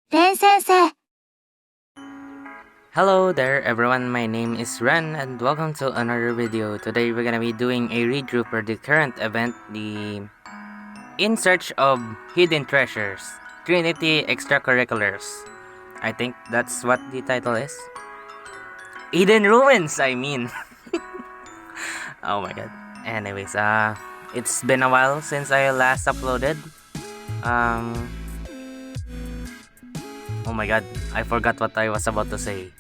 Ren sensei. Hello there everyone, my name is Ren and welcome to another video. Today we're gonna be doing a read-through for the current event, the In Search of Hidden Treasures, Trinity Extracurriculars. I think that's what the title is. Hidden Ruins, I mean. Oh my god. Anyways, it's been a while since I last uploaded. Um, oh my god, I forgot what I was about to say.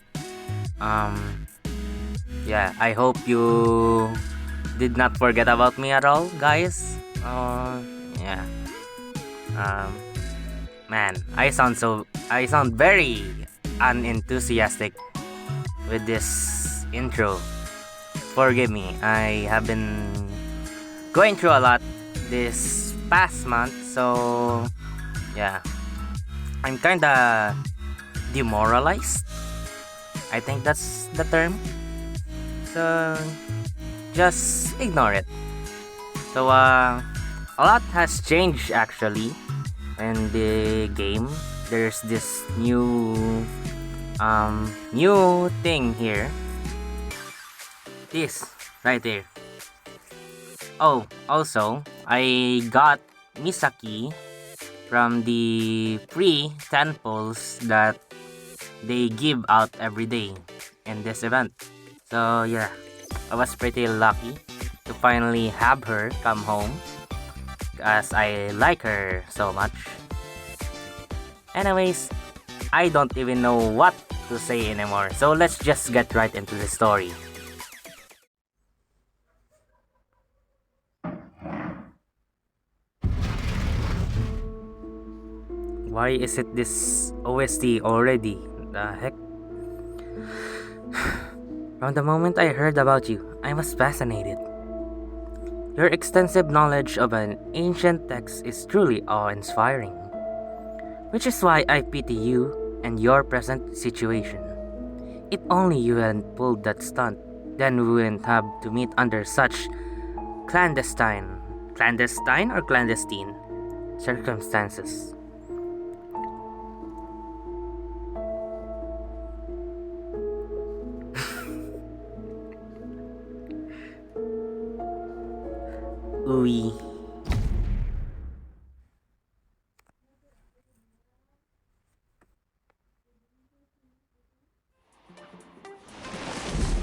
Yeah, I hope you did not forget about me at all, guys. Yeah. Um, Man, I sound very unenthusiastic with this intro. Forgive me. I have been going through a lot this past month, so yeah. I'm kinda demoralized. I think that's the term. So just ignore it. So a lot has changed actually in the game. There's this new thing here. This right there. Oh, also I got Misaki from the free temples that they give out every day in this event. So yeah, I was pretty lucky to finally have her come home as I like her so much. Anyways, I don't even know what to say anymore, so let's just get right into the story. Why is it this OST already? The heck? From the moment I heard about you, I was fascinated. Your extensive knowledge of an ancient text is truly awe-inspiring, which is why I pity you and your present situation. If only you hadn't pulled that stunt, then we wouldn't have to meet under such clandestine or clandestine circumstances. Ui.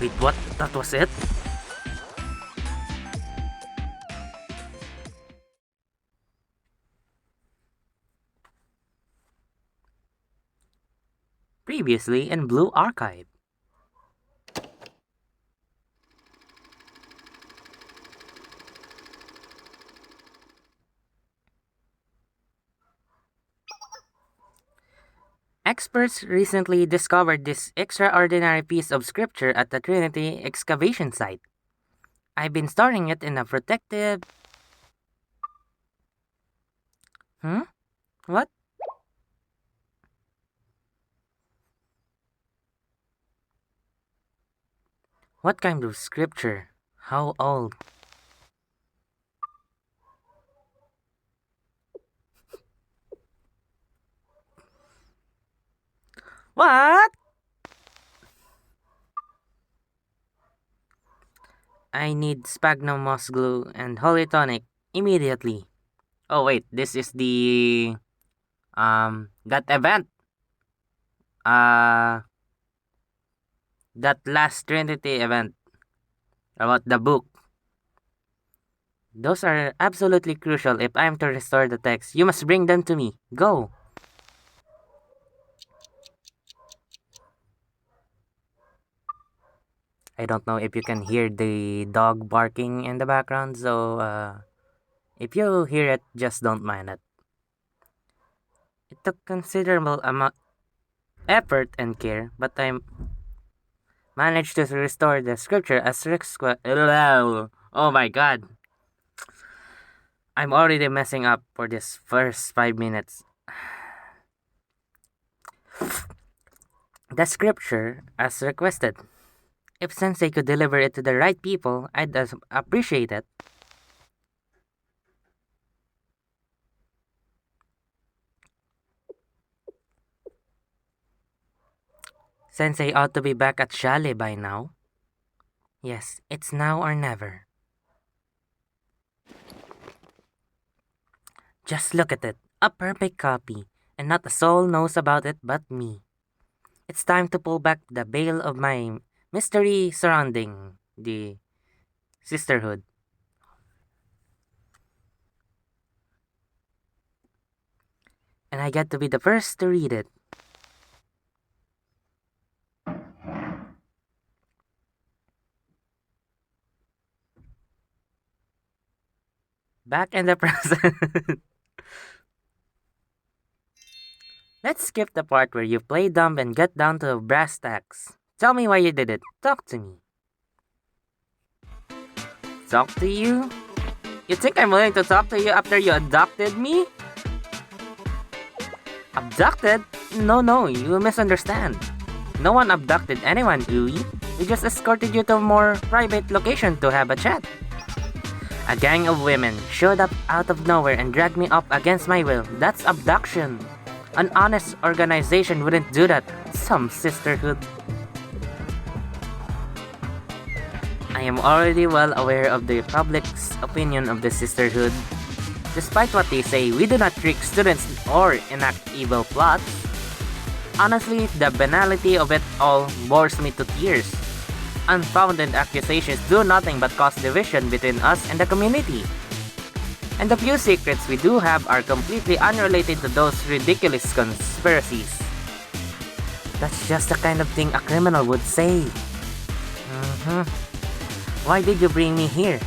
Wait, what? That was it? Previously in Blue Archive. Experts recently discovered this extraordinary piece of scripture at the Trinity excavation site. I've been storing it in a protective... What? What kind of scripture? How old? What? I need sphagnum moss glue and holy tonic immediately. Oh wait, this is the that event. Uh that last Trinity event about the book. Those are absolutely crucial if I am to restore the text. You must bring them to me. Go. I don't know if you can hear the dog barking in the background, so if you hear it, just don't mind it. It took considerable amount effort and care, but I managed to restore the scripture as requested. Oh my god. I'm already messing up for this first 5 minutes. The scripture as requested. If Sensei could deliver it to the right people, I'd appreciate it. Sensei ought to be back at Chalet by now. Yes, it's now or never. Just look at it. A perfect copy. And not a soul knows about it but me. It's time to pull back the veil of my mystery surrounding the sisterhood. And I get to be the first to read it. Back in the present. Let's skip the part where you play dumb and get down to brass tacks. Tell me why you did it. Talk to me. Talk to you? You think I'm willing to talk to you after you abducted me? Abducted? No, you misunderstand. No one abducted anyone, Ui. We just escorted you to a more private location to have a chat. A gang of women showed up out of nowhere and dragged me up against my will. That's abduction. An honest organization wouldn't do that. Some sisterhood. I am already well aware of the public's opinion of the sisterhood. Despite what they say, we do not trick students or enact evil plots. Honestly, the banality of it all bores me to tears. Unfounded accusations do nothing but cause division between us and the community. And the few secrets we do have are completely unrelated to those ridiculous conspiracies. That's just the kind of thing a criminal would say. Why did you bring me here?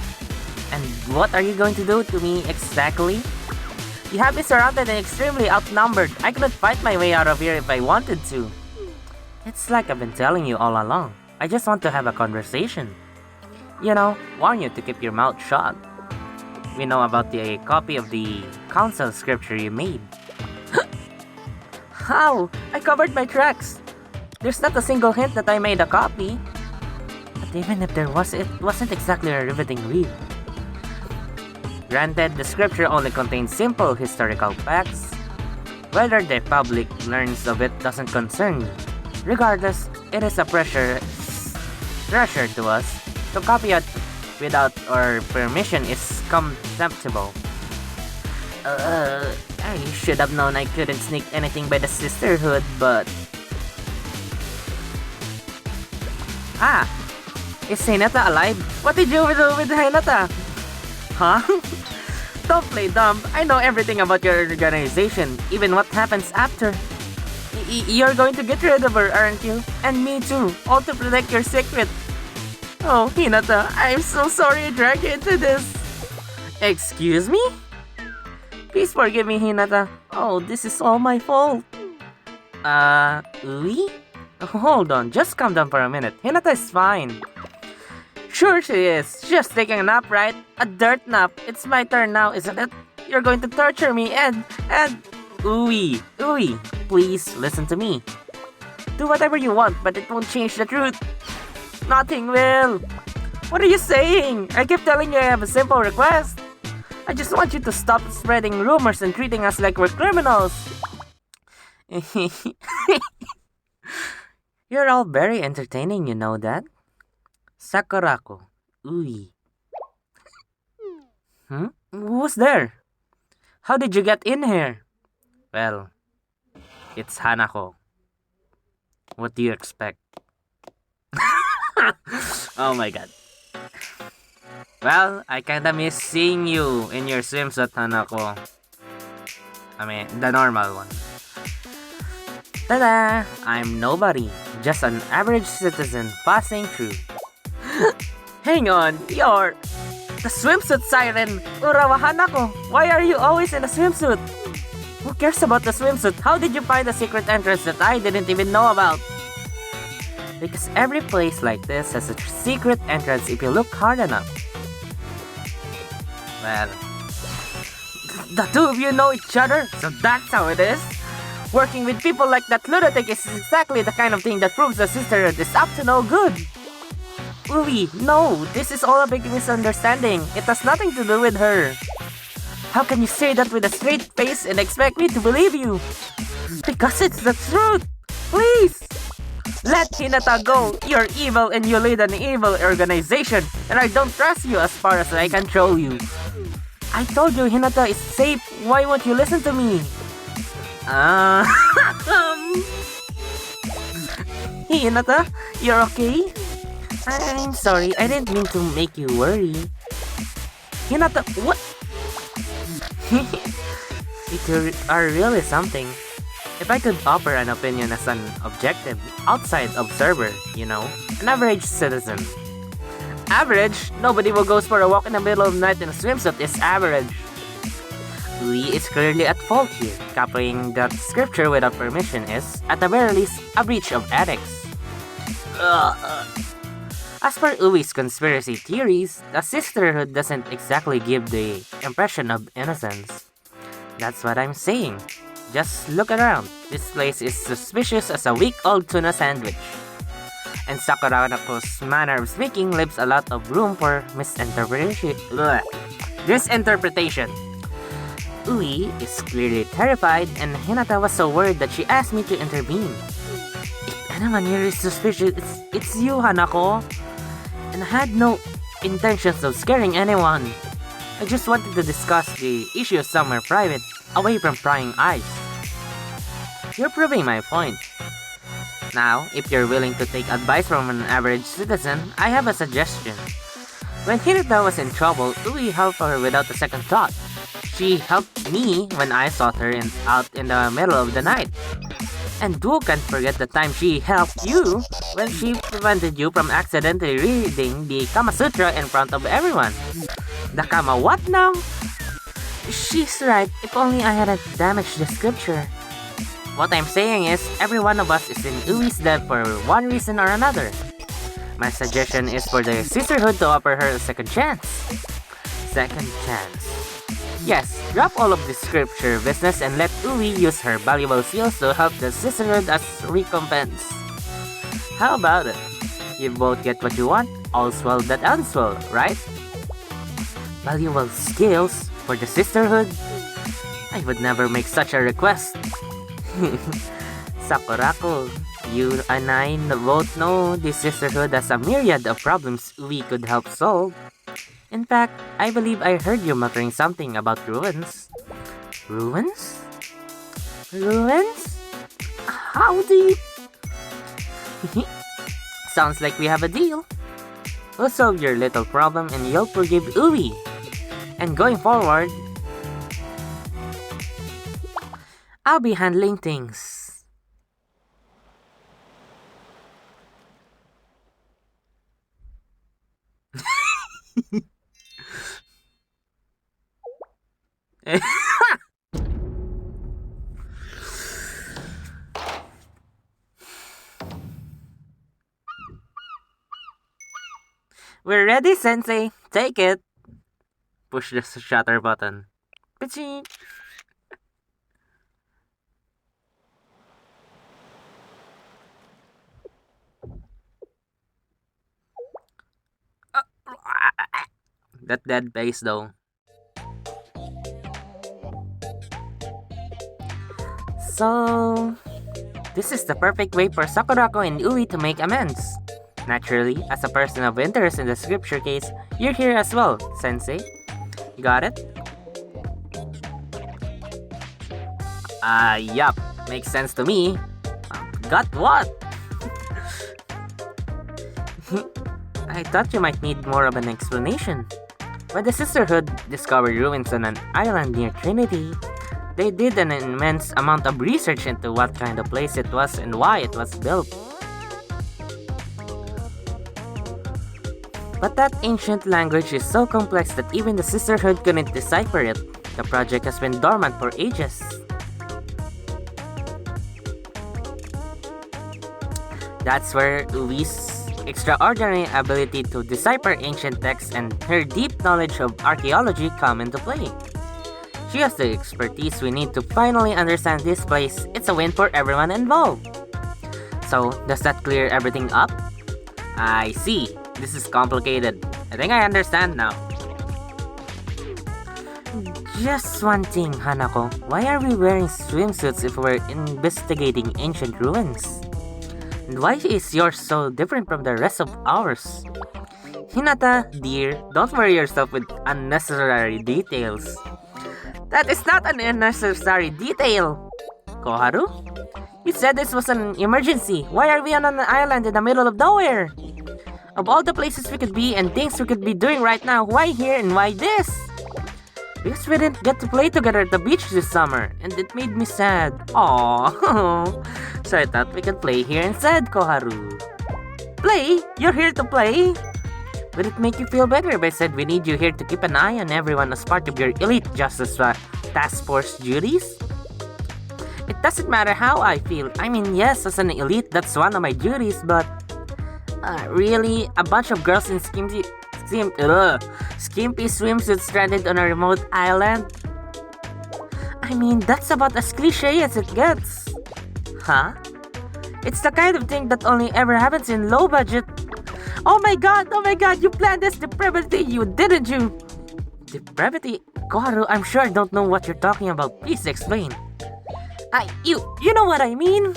And what are you going to do to me exactly? You have me surrounded and extremely outnumbered. I couldn't fight my way out of here if I wanted to. It's like I've been telling you all along. I just want to have a conversation. You know, warn you to keep your mouth shut. We know about the copy of the council scripture you made. How? I covered my tracks. There's not a single hint that I made a copy. But even if there was, it wasn't exactly a riveting read. Granted, the scripture only contains simple historical facts. Whether the public learns of it doesn't concern me. Regardless, it is a pressure to us. To copy it without our permission is contemptible. I should have known I couldn't sneak anything by the sisterhood, but... Is Hinata alive? What did you do with Hinata? Huh? Don't play dumb. I know everything about your organization, even what happens after. You're going to get rid of her, aren't you? And me too, all to protect your secret. Oh, Hinata, I'm so sorry I dragged you into this. Excuse me? Please forgive me, Hinata. Oh, this is all my fault. Ui? Hold on, just calm down for a minute. Hinata is fine. Sure she is. She's just taking a nap, right? A dirt nap. It's my turn now, isn't it? You're going to torture me and... Ui, please listen to me. Do whatever you want, but it won't change the truth. Nothing will. What are you saying? I keep telling you I have a simple request. I just want you to stop spreading rumors and treating us like we're criminals. You're all very entertaining, you know that? Sakurako. Ui. Who's there? How did you get in here? Well, it's Hanako. What do you expect? Oh my god. Well, I kinda miss seeing you in your swimsuit, Hanako. I mean, the normal one. Ta-da! I'm nobody. Just an average citizen passing through. Hang on, you're... the swimsuit siren! Urawa Hanako! Why are you always in a swimsuit? Who cares about the swimsuit? How did you find a secret entrance that I didn't even know about? Because every place like this has a secret entrance if you look hard enough. Well... the two of you know each other, so that's how it is. Working with people like that lunatic is exactly the kind of thing that proves the sisterhood is up to no good. Ui, no, this is all a big misunderstanding. It has nothing to do with her. How can you say that with a straight face and expect me to believe you? Because it's the truth! Please! Let Hinata go! You're evil and you lead an evil organization, and I don't trust you as far as I control you. I told you Hinata is safe. Why won't you listen to me? Hinata, you're okay? I'm sorry, I didn't mean to make you worry. Hinata, what? You are really something. If I could offer an opinion as an objective, outside observer, an average citizen. Average? Nobody who goes for a walk in the middle of the night in a swimsuit is average. Ui is clearly at fault here. Copying that scripture without permission is, at the very least, a breach of ethics. As per Ui's conspiracy theories, the sisterhood doesn't exactly give the impression of innocence. That's what I'm saying. Just look around. This place is suspicious as a week-old tuna sandwich. And Sakurako's manner of speaking leaves a lot of room for misinterpretation. Ui is clearly terrified, and Hinata was so worried that she asked me to intervene. If anyone here is suspicious, it's you, Hanako. And I had no intentions of scaring anyone. I just wanted to discuss the issue somewhere private, away from prying eyes. You're proving my point. Now, if you're willing to take advice from an average citizen, I have a suggestion. When Hinata was in trouble, Ui helped her without a second thought. She helped me when I sought her out in the middle of the night. And who can forget the time she helped you when she prevented you from accidentally reading the Kama Sutra in front of everyone? The Kama what now? She's right, if only I hadn't damaged the scripture. What I'm saying is, every one of us is in Ui's debt for one reason or another. My suggestion is for the sisterhood to offer her a second chance. Second chance. Yes, drop all of the scripture business and let Ui use her valuable skills to help the sisterhood as recompense. How about it? You both get what you want, all's well that ends well, right? Valuable skills for the sisterhood? I would never make such a request. Sakurako, you and I both know this sisterhood has a myriad of problems we could help solve. In fact, I believe I heard you muttering something about ruins. Ruins? Ruins? How do you... Sounds like we have a deal. We'll solve your little problem and you'll forgive Ui. And going forward, I'll be handling things. We're ready, Sensei. Take it. Push the shutter button. Piching. That dead face though. So, this is the perfect way for Sakurako and Ui to make amends. Naturally, as a person of interest in the scripture case, you're here as well, Sensei. You got it? Yup. Makes sense to me. Got what? I thought you might need more of an explanation. When the Sisterhood discovered ruins on an island near Trinity, they did an immense amount of research into what kind of place it was and why it was built. But that ancient language is so complex that even the Sisterhood couldn't decipher it. The project has been dormant for ages. That's where Ui's extraordinary ability to decipher ancient texts and her deep knowledge of archaeology come into play. She has the expertise we need to finally understand this place. It's a win for everyone involved. So, does that clear everything up? I see. This is complicated. I think I understand now. Just one thing, Hanako. Why are we wearing swimsuits if we're investigating ancient ruins? And why is yours so different from the rest of ours? Hinata, dear, don't worry yourself with unnecessary details. That is not an unnecessary detail! Koharu? You said this was an emergency. Why are we on an island in the middle of nowhere? Of all the places we could be and things we could be doing right now, why here and why this? Because we didn't get to play together at the beach this summer, and it made me sad. Aww. So I thought we could play here instead, Koharu. Play? You're here to play? Would it make you feel better if I said we need you here to keep an eye on everyone as part of your elite justice task force duties? It doesn't matter how I feel. I mean, yes, as an elite, that's one of my duties, but... really? A bunch of girls in skimpy swimsuits stranded on a remote island? I mean, that's about as cliche as it gets. Huh? It's the kind of thing that only ever happens in low budget. Oh my god, you planned this depravity, didn't you? Depravity? Koharu, I'm sure I don't know what you're talking about. Please explain. You know what I mean?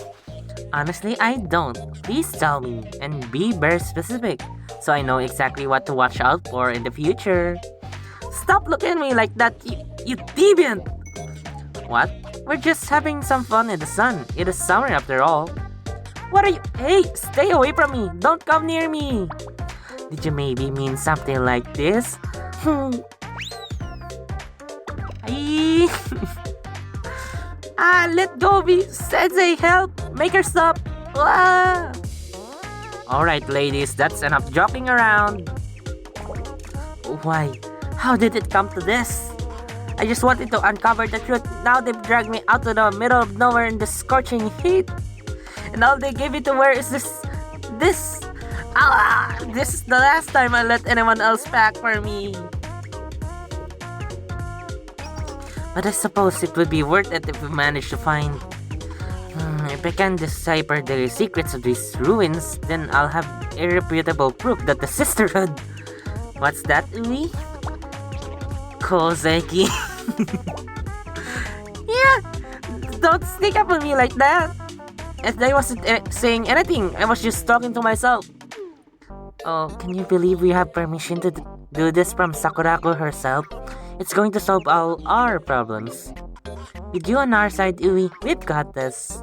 Honestly, I don't. Please tell me, and be very specific, so I know exactly what to watch out for in the future. Stop looking at me like that, you deviant! What? We're just having some fun in the sun. It is summer after all. What are you? Hey, stay away from me! Don't come near me! Did you maybe mean something like this? Let go, Sensei, help! Make her stop! Alright, ladies, that's enough joking around. Why? How did it come to this? I just wanted to uncover the truth. Now they've dragged me out to the middle of nowhere in the scorching heat. And all they gave me to wear is this. This is the last time I let anyone else pack for me. But I suppose it would be worth it if we manage to find... if I can decipher the secrets of these ruins, then I'll have irrefutable proof that the sisterhood... What's that, Ui? Kozeki. Yeah! Don't sneak up on me like that! As I wasn't saying anything, I was just talking to myself. Oh, can you believe we have permission to do this from Sakurako herself? It's going to solve all our problems. With you on our side, Ui, we've got this.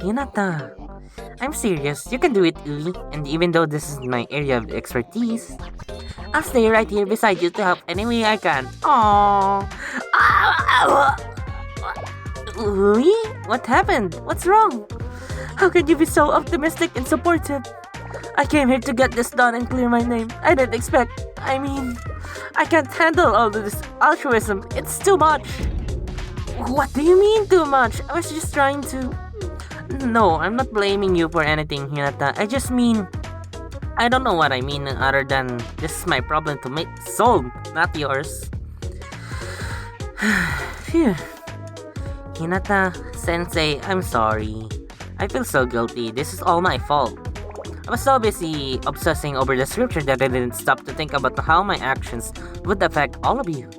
Hinata, I'm serious, you can do it, Ui. And even though this is my area of expertise, I'll stay right here beside you to help any way I can. Aww. Ui? What happened? What's wrong? How can you be so optimistic and supportive? I came here to get this done and clear my name. I didn't expect... I can't handle all this altruism. It's too much. What do you mean too much? I was just trying to... No, I'm not blaming you for anything, Hinata. I just mean... I don't know what I mean other than this is my problem to solve, not yours. Phew. Hinata, Sensei, I'm sorry. I feel so guilty. This is all my fault. I was so busy obsessing over the scripture that I didn't stop to think about how my actions would affect all of you.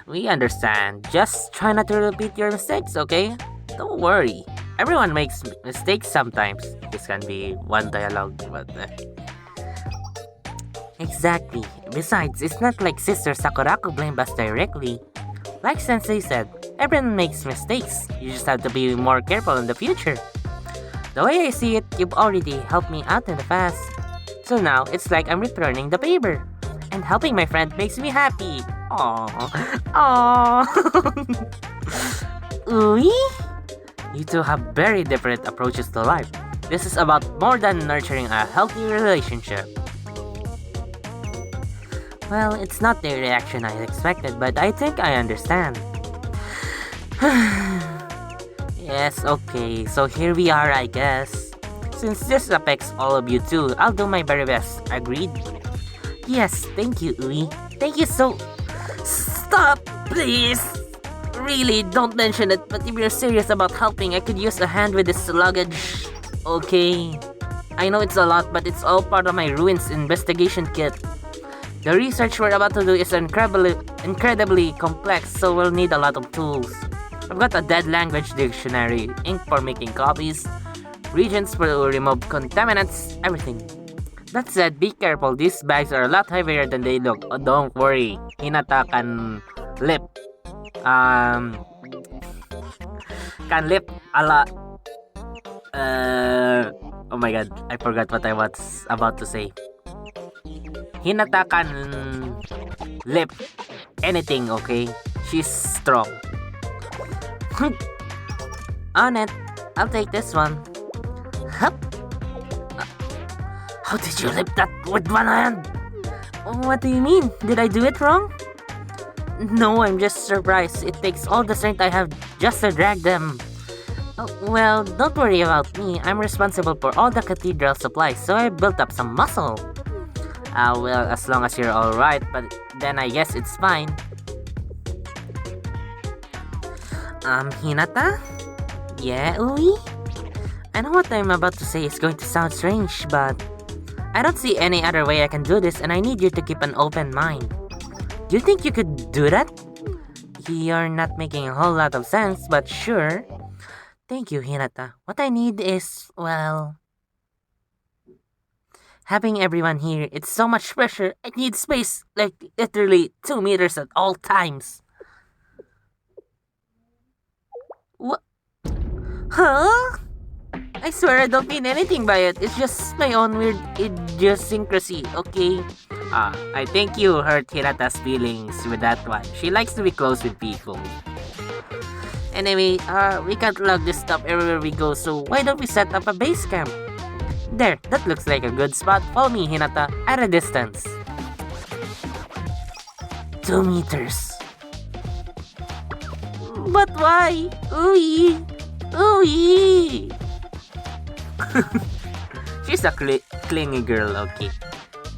We understand. Just try not to repeat your mistakes, okay? Don't worry. Everyone makes mistakes sometimes. This can be one dialogue, but... Exactly. Besides, it's not like Sister Sakurako blamed us directly. Like Sensei said, everyone makes mistakes. You just have to be more careful in the future. The way I see it, you've already helped me out in the past. So now, it's like I'm returning the favor. And helping my friend makes me happy. Aww. Aww. Ui? You two have very different approaches to life. This is about more than nurturing a healthy relationship. Well, it's not the reaction I expected, but I think I understand. Yes, okay, so here we are, I guess. Since this affects all of you too, I'll do my very best. Agreed? Yes, thank you, Ui. Thank you so... Stop, please! Really, don't mention it, but if you're serious about helping, I could use a hand with this luggage. Okay. I know it's a lot, but it's all part of my ruins investigation kit. The research we're about to do is incredibly complex, so we'll need a lot of tools. I've got a dead language dictionary, ink for making copies, regions to remove contaminants, everything. That said, be careful. These bags are a lot heavier than they look. Oh, don't worry. Hinata um, can lift a lot. Oh my god, I forgot what I was about to say. Hinata can lift anything, okay? She's strong. On it. I'll take this one. Hup. How did you lift that with one hand? What do you mean? Did I do it wrong? No, I'm just surprised. It takes all the strength I have just to drag them. Well, don't worry about me. I'm responsible for all the cathedral supplies, so I built up some muscle. Well, as long as you're alright, but then I guess it's fine. Hinata? Yeah, Ui? I know what I'm about to say is going to sound strange, but I don't see any other way I can do this, and I need you to keep an open mind. Do you think you could do that? You're not making a whole lot of sense, but sure. Thank you, Hinata. What I need is, well, having everyone here. It's so much pressure. I need space, like literally 2 meters at all times. What? Huh? I swear I don't mean anything by it. It's just my own weird idiosyncrasy, okay? I think you hurt Hinata's feelings with that one. She likes to be close with people. Anyway, we can't lug this stuff everywhere we go, so why don't we set up a base camp? There, that looks like a good spot. Follow me, Hinata, at a distance. 2 meters. But why? Ui! Ui! She's a clingy girl, okay.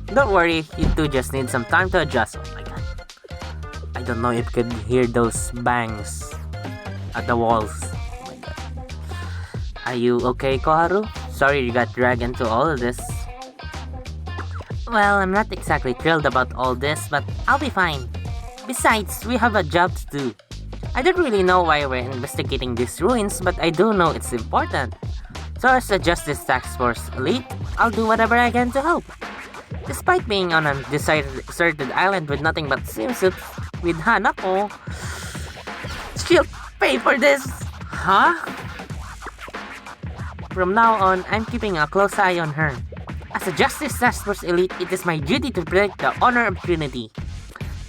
Don't worry, you two just need some time to adjust. Oh my god. I don't know if you could hear those bangs at the walls. Oh my god. Are you okay, Koharu? Sorry you got dragged into all of this. Well, I'm not exactly thrilled about all this, but I'll be fine. Besides, we have a job to do. I don't really know why we're investigating these ruins, but I do know it's important. So as a Justice Task Force elite, I'll do whatever I can to help. Despite being on a deserted island with nothing but swimsuits with Hanako, she'll pay for this! Huh? From now on, I'm keeping a close eye on her. As a Justice Task Force elite, it is my duty to protect the honor of Trinity.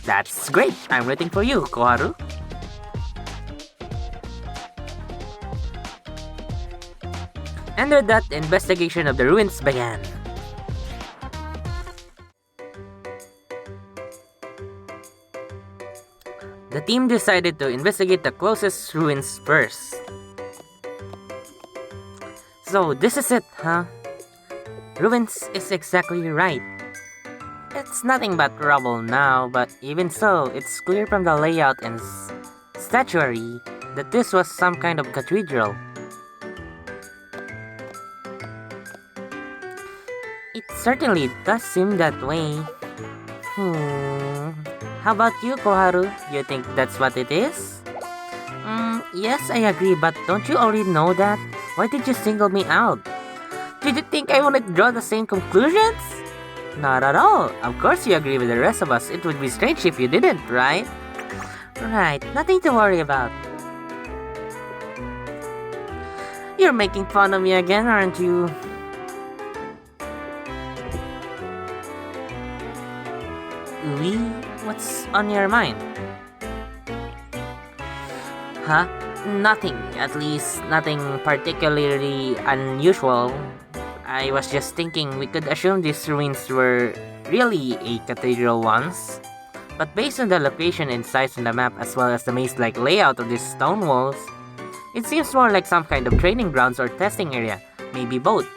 That's great! I'm waiting for you, Koharu. And with that, the investigation of the ruins began. The team decided to investigate the closest ruins first. So this is it, huh? Ruins is exactly right. It's nothing but rubble now, but even so, it's clear from the layout and statuary that this was some kind of cathedral. It certainly does seem that way. How about you, Koharu? You think that's what it is? Yes, I agree, but don't you already know that? Why did you single me out? Did you think I wanted to draw the same conclusions? Not at all. Of course you agree with the rest of us. It would be strange if you didn't, right? Right, nothing to worry about. You're making fun of me again, aren't you? Ui, what's on your mind? Huh? Nothing. At least nothing particularly unusual. I was just thinking we could assume these ruins were really a cathedral once. But based on the location and size on the map as well as the maze-like layout of these stone walls, it seems more like some kind of training grounds or testing area. Maybe both.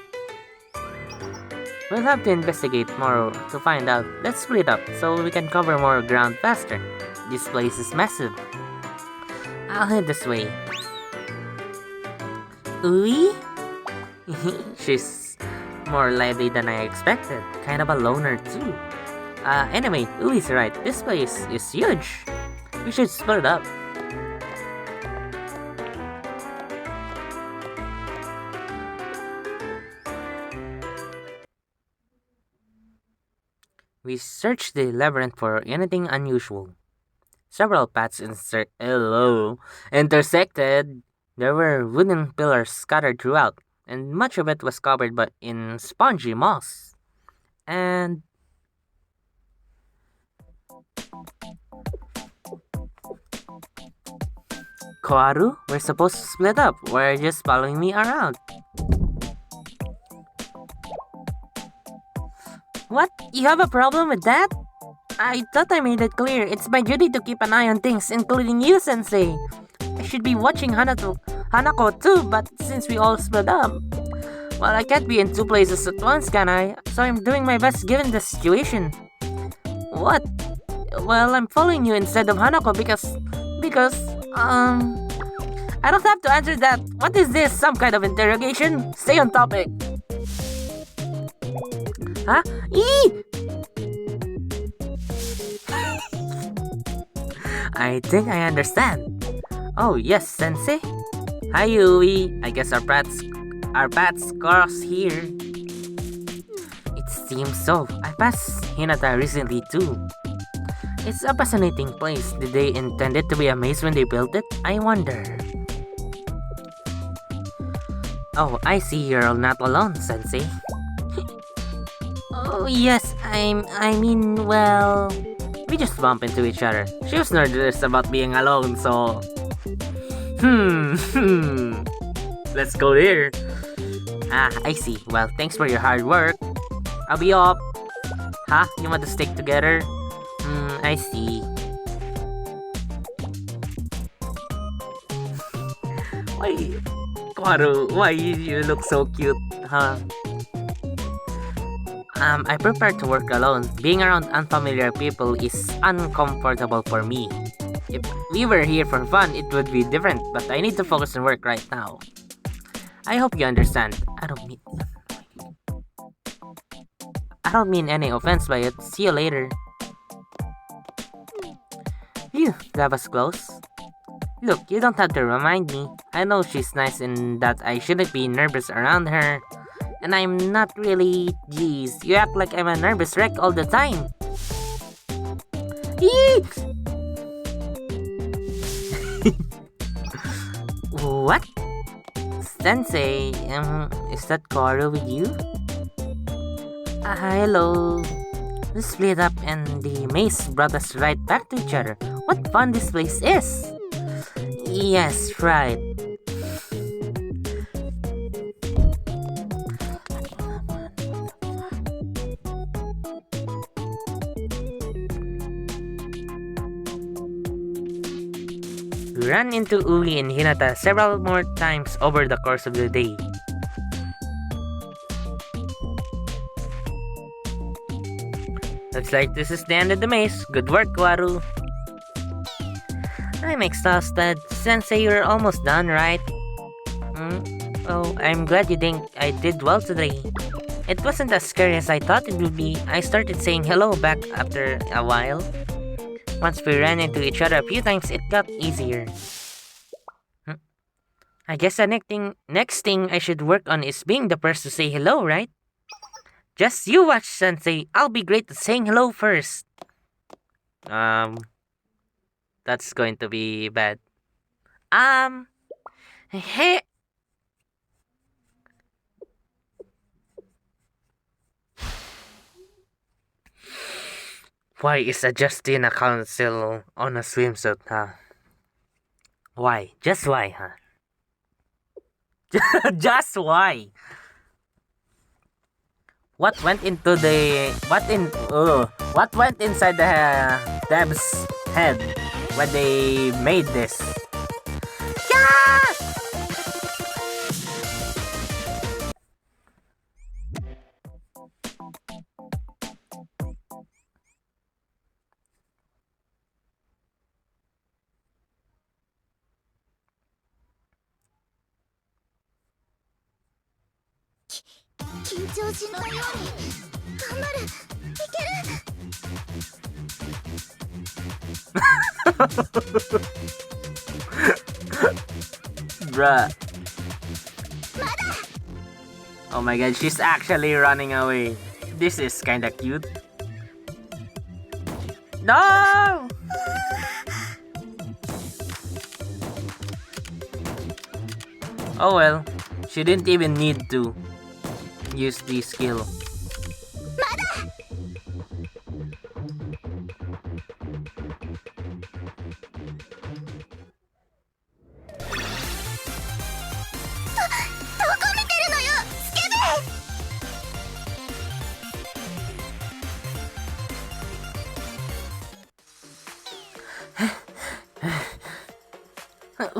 We'll have to investigate more to find out. Let's split up so we can cover more ground faster. This place is massive. I'll head this way. Ui? She's more lively than I expected. Kind of a loner too. Anyway, Ui's right. This place is huge. We should split up. We searched the labyrinth for anything unusual. Several paths intersected. There were wooden pillars scattered throughout, and much of it was covered but in spongy moss. And Koaru, we're supposed to split up. Why are you just following me around? What? You have a problem with that? I thought I made it clear. It's my duty to keep an eye on things, including you, Sensei. I should be watching Hanako too, but since we all split up, well, I can't be in two places at once, can I? So I'm doing my best given the situation. What? Well, I'm following you instead of Hanako because, I don't have to answer that. What is this? Some kind of interrogation? Stay on topic. Huh? Eee! I think I understand. Oh, yes, Sensei. Hi, Ui. I guess our paths cross here. It seems so. I passed Hinata recently too. It's a fascinating place. Did they intend it to be a maze when they built it? I wonder. Oh, I see you're not alone, Sensei. Oh, yes, well... We just bump into each other. She was nervous about being alone, so... Let's go there. Ah, I see. Well, thanks for your hard work. I'll be up. Huh? You want to stick together? I see. Why? Kwaru, why you look so cute, huh? I prefer to work alone. Being around unfamiliar people is uncomfortable for me. If we were here for fun, it would be different, but I need to focus on work right now. I hope you understand. I don't mean any offense by it. See you later. Phew, that was close. Look, you don't have to remind me. I know she's nice and that I shouldn't be nervous around her. And I'm not really. Jeez, you act like I'm a nervous wreck all the time. Eek! What? Sensei, is that Koru with you? Hello. We split up and the maze brought us right back to each other. What fun this place is! Yes, right. We ran into Ui and Hinata several more times over the course of the day. Looks like this is the end of the maze. Good work, Waru. I'm exhausted. Sensei, you're almost done, right? Oh, I'm glad you think I did well today. It wasn't as scary as I thought it would be. I started saying hello back after a while. Once we ran into each other a few times, it got easier. I guess the next thing I should work on is being the first to say hello, right? Just you watch, Sensei. I'll be great at saying hello first. That's going to be bad. Hey. Why is adjusting a council on a swimsuit, huh? Why? Just why, huh? Just why? What went inside the dev's head when they made this? Yeah! Bruh. Oh my god, she's actually running away. This is kinda cute. No! Oh well, she didn't even need to use the skill.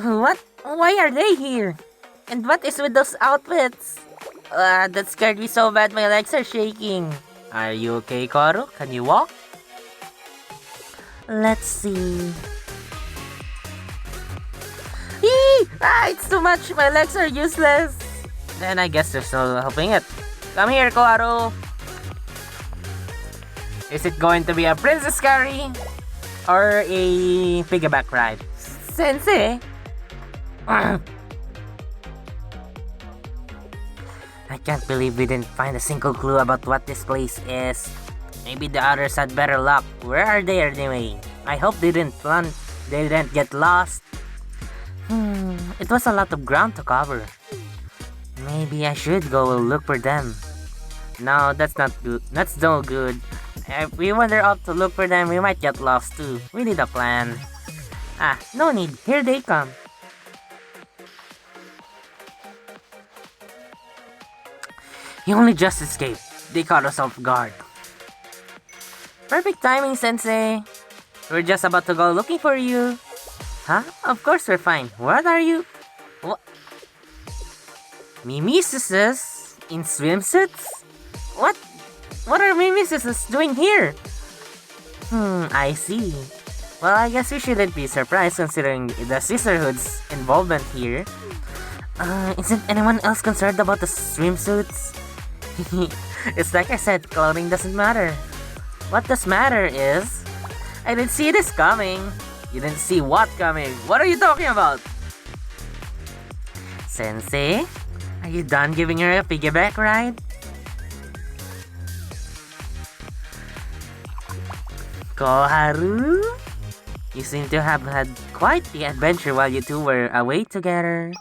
What? Why are they here? And what is with those outfits? That scared me so bad my legs are shaking. Are you okay, Koro? Can you walk? Let's see. It's too much. My legs are useless. Then I guess there's no helping it. Come here, Koro. Is it going to be a princess carry? Or a piggyback ride? Sensei? I can't believe we didn't find a single clue about what this place is. Maybe the others had better luck. Where are they anyway? I hope they didn't get lost. It was a lot of ground to cover. Maybe I should go look for them. No, that's not good. That's no good. If we wander out to look for them, we might get lost too. We need a plan. No need. Here they come. He only just escaped. They caught us off guard. Perfect timing, Sensei. We're just about to go looking for you. Huh? Of course we're fine. What are you? What? Mimisuses? In swimsuits? What? What are Mimisuses doing here? I see. Well, I guess we shouldn't be surprised considering the sisterhood's involvement here. Isn't anyone else concerned about the swimsuits? It's like I said, clothing doesn't matter. What does matter is... I didn't see this coming. You didn't see what coming? What are you talking about? Sensei? Are you done giving her a piggyback ride? Koharu? You seem to have had quite the adventure while you two were away together.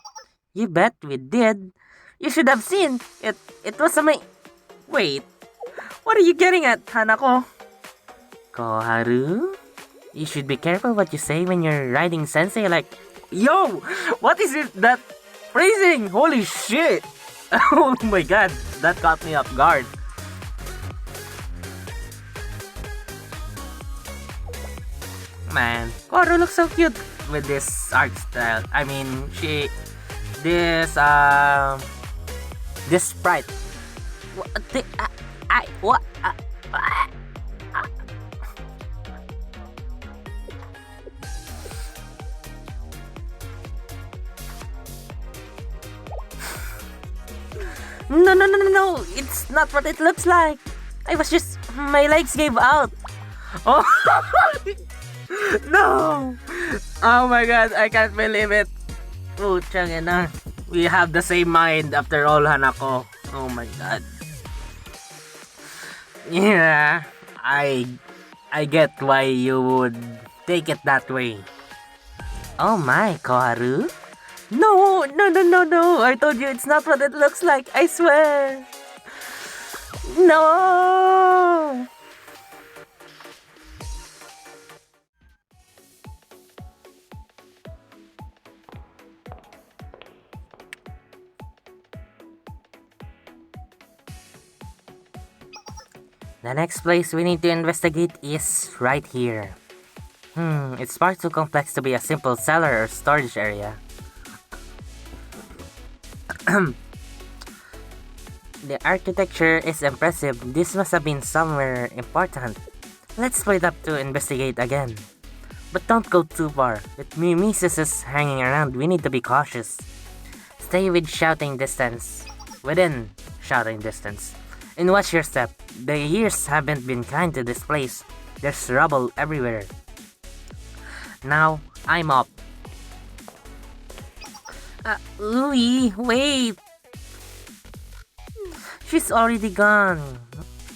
You bet we did. You should have seen. It was amazing. Wait. What are you getting at, Hanako? Koharu? You should be careful what you say when you're riding Sensei like... Yo! What is it that... Phrasing? Holy shit! Oh my god, that caught me off guard. Man, Koro looks so cute with this art style. I mean, this sprite. What? No, it's not what it looks like. My legs gave out. Oh, no. Oh my god, I can't believe it. Puchang we have the same mind after all, Hanako. Oh my god. Yeah, I get why you would take it that way. Oh my, Koharu? No! I told you it's not what it looks like, I swear! No! The next place we need to investigate is right here. It's far too complex to be a simple cellar or storage area. The architecture is impressive. This must have been somewhere important. Let's split up to investigate again. But don't go too far. With Mimesis hanging around, we need to be cautious. Stay within shouting distance. And watch your step. The years haven't been kind to this place. There's rubble everywhere. Now, I'm up. Ui, wait! She's already gone.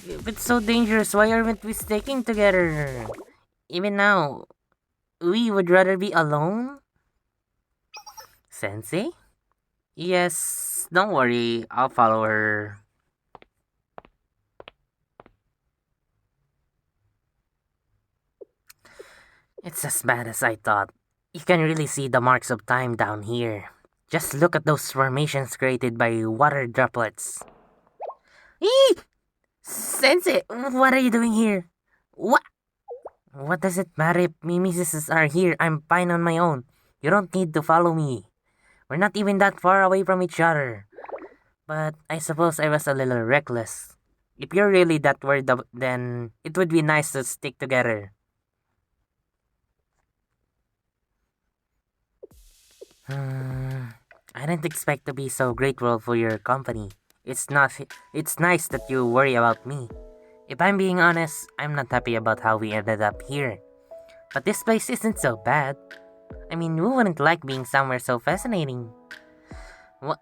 If it's so dangerous, why aren't we sticking together? Even now, we would rather be alone? Sensei? Yes, don't worry, I'll follow her. It's as bad as I thought. You can really see the marks of time down here. Just look at those formations created by water droplets. Eee! Sensei, what are you doing here? What? What does it matter if Mimises are here? I'm fine on my own. You don't need to follow me. We're not even that far away from each other. But I suppose I was a little reckless. If you're really that worried, then it would be nice to stick together. Hmm, I didn't expect to be so grateful for your company. It's not. It's nice that you worry about me. If I'm being honest, I'm not happy about how we ended up here. But this place isn't so bad. I mean, who wouldn't like being somewhere so fascinating? What?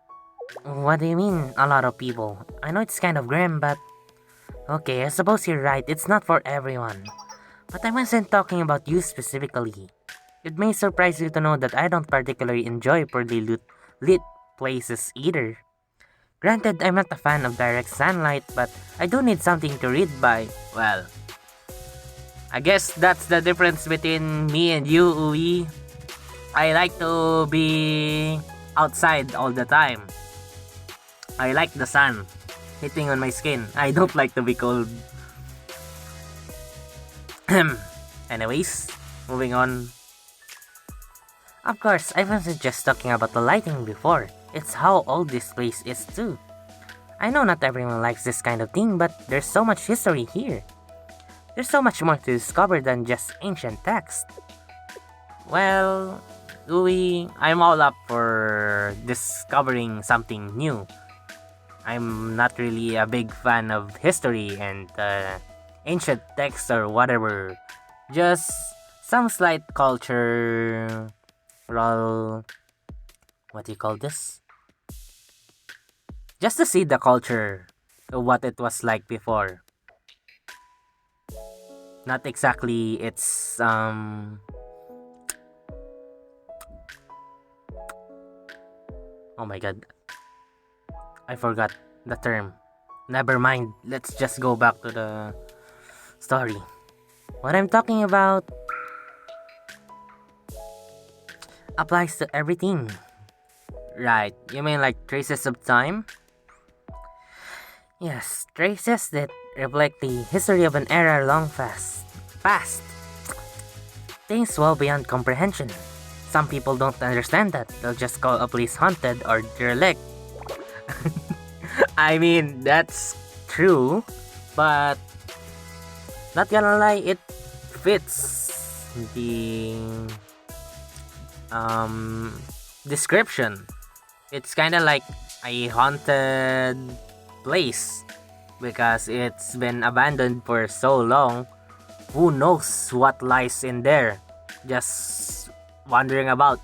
What do you mean, a lot of people? I know it's kind of grim, but okay, I suppose you're right. It's not for everyone. But I wasn't talking about you specifically. It may surprise you to know that I don't particularly enjoy poorly lit places either. Granted, I'm not a fan of direct sunlight, but I do need something to read by. Well, I guess that's the difference between me and you, Ui. I like to be outside all the time. I like the sun hitting on my skin. I don't like to be cold. Anyways, moving on. Of course, I wasn't just talking about the lighting before. It's how old this place is too. I know not everyone likes this kind of thing, but there's so much history here. There's so much more to discover than just ancient text. Well, Louis, I'm all up for discovering something new. I'm not really a big fan of history and ancient texts or whatever. Just some slight culture. What do you call this? Just to see the culture of what it was like before. Not exactly its oh my god, I forgot the term. Never mind, let's just go back to the story. What I'm talking about applies to everything. Right, you mean like traces of time? Yes, traces that reflect the history of an era long past. Things well beyond comprehension. Some people don't understand that. They'll just call a place haunted or derelict. I mean, that's true, but not gonna lie, it fits the description. It's kind of like a haunted place because it's been abandoned for so long. Who knows what lies in there? Just wandering about.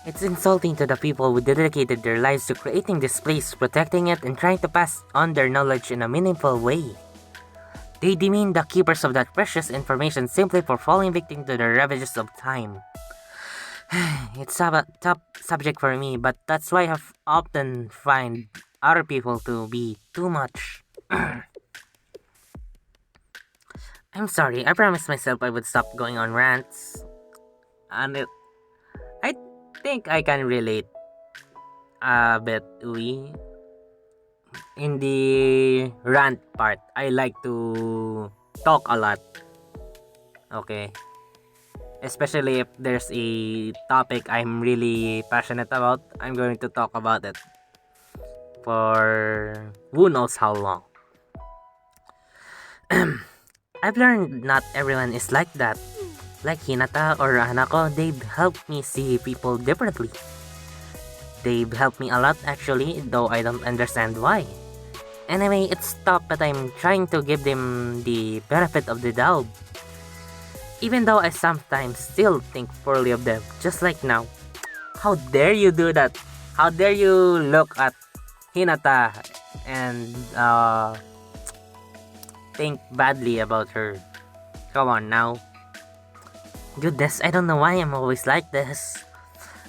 It's insulting to the people who dedicated their lives to creating this place, protecting it, and trying to pass on their knowledge in a meaningful way. They demean the keepers of that precious information simply for falling victim to the ravages of time. It's a tough subject for me, but that's why I've often find other people to be too much. I'm sorry, I promised myself I would stop going on rants. And I think I can relate a bit, Ui. In the rant part, I like to talk a lot. Okay. Especially if there's a topic I'm really passionate about, I'm going to talk about it for who knows how long. I've learned not everyone is like that. Like Hinata or Hanako, they've helped me see people differently. They've helped me a lot actually, though I don't understand why. Anyway, it's tough, but I'm trying to give them the benefit of the doubt. Even though I sometimes still think poorly of them, just like now. How dare you do that? How dare you look at Hinata and think badly about her? Come on now. Goodness, I don't know why I'm always like this.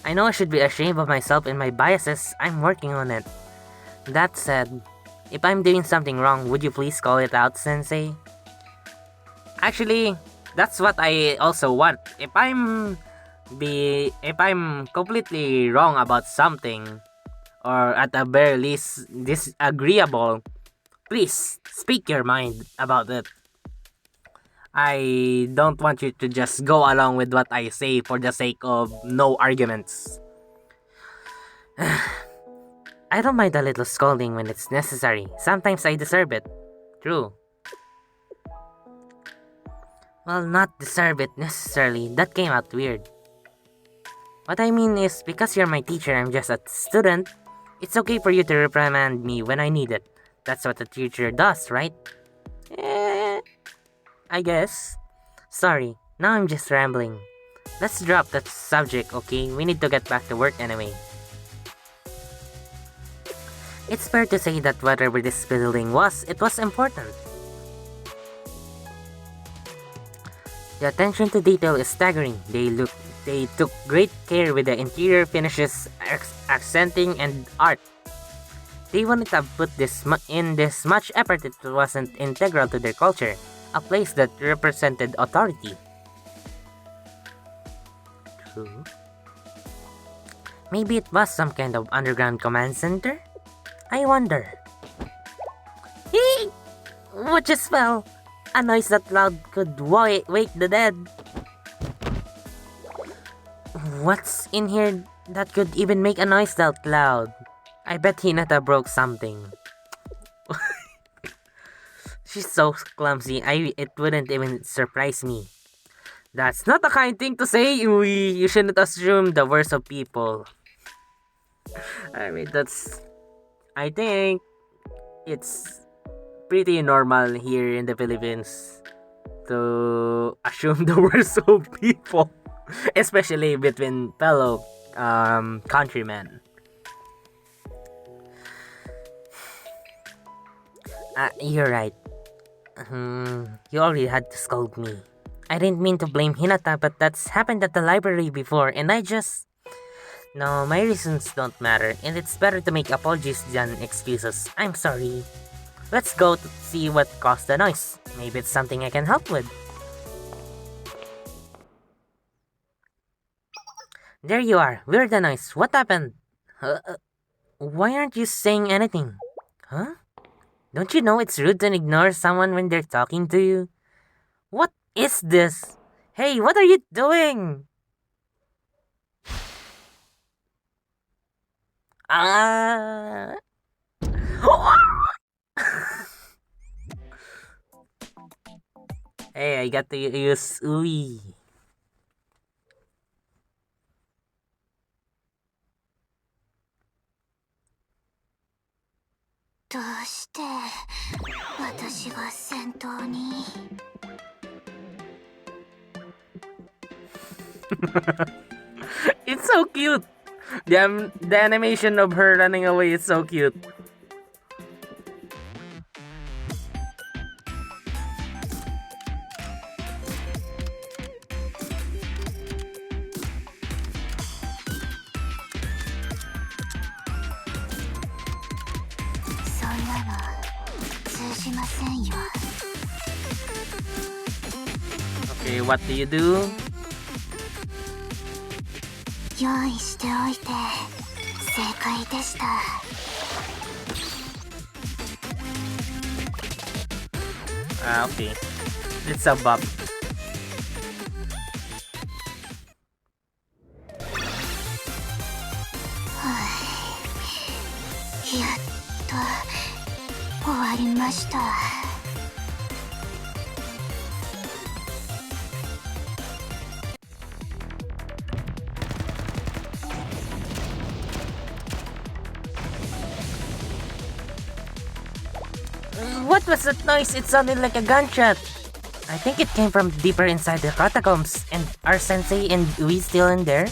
I know I should be ashamed of myself and my biases. I'm working on it. That said, if I'm doing something wrong, would you please call it out, Sensei? Actually, that's what I also want. If I'm completely wrong about something, or at the very least disagreeable, please speak your mind about it. I don't want you to just go along with what I say for the sake of no arguments. I don't mind a little scolding when it's necessary. Sometimes I deserve it. True. Well, not deserve it necessarily. That came out weird. What I mean is, because you're my teacher, I'm just a student. It's okay for you to reprimand me when I need it. That's what a teacher does, right? I guess. Sorry, now I'm just rambling. Let's drop that subject, okay? We need to get back to work anyway. It's fair to say that whatever this building was, it was important. The attention to detail is staggering. They took great care with the interior finishes, accenting, and art. They wouldn't have put this much effort if it wasn't integral to their culture, a place that represented authority. True. Maybe it was some kind of underground command center? I wonder. Hey! What just fell? A noise that loud could wake the dead. What's in here that could even make a noise that loud? I bet Hinata broke something. She's so clumsy, it wouldn't even surprise me. That's not a kind thing to say, Ui. You shouldn't assume the worst of people. I think it's pretty normal here in the Philippines to assume the worst of people, especially between fellow countrymen. You're right. You already had to scold me. I didn't mean to blame Hinata, but that's happened at the library before, and I just... No, my reasons don't matter, and it's better to make apologies than excuses. I'm sorry. Let's go to see what caused the noise. Maybe it's something I can help with. There you are. We're the noise. What happened? Why aren't you saying anything? Huh? Don't you know it's rude to ignore someone when they're talking to you? What is this? Hey, what are you doing? Hey, I got to use Ui. どうして私が先頭に It's so cute. The animation of her running away is so cute. Okay, what do you do? 用意しておいて正解でした。Okay. It's a bop. Ya っと終わりました。What was that noise? It sounded like a gunshot. I think it came from deeper inside the catacombs. And are Sensei and Ui still in there?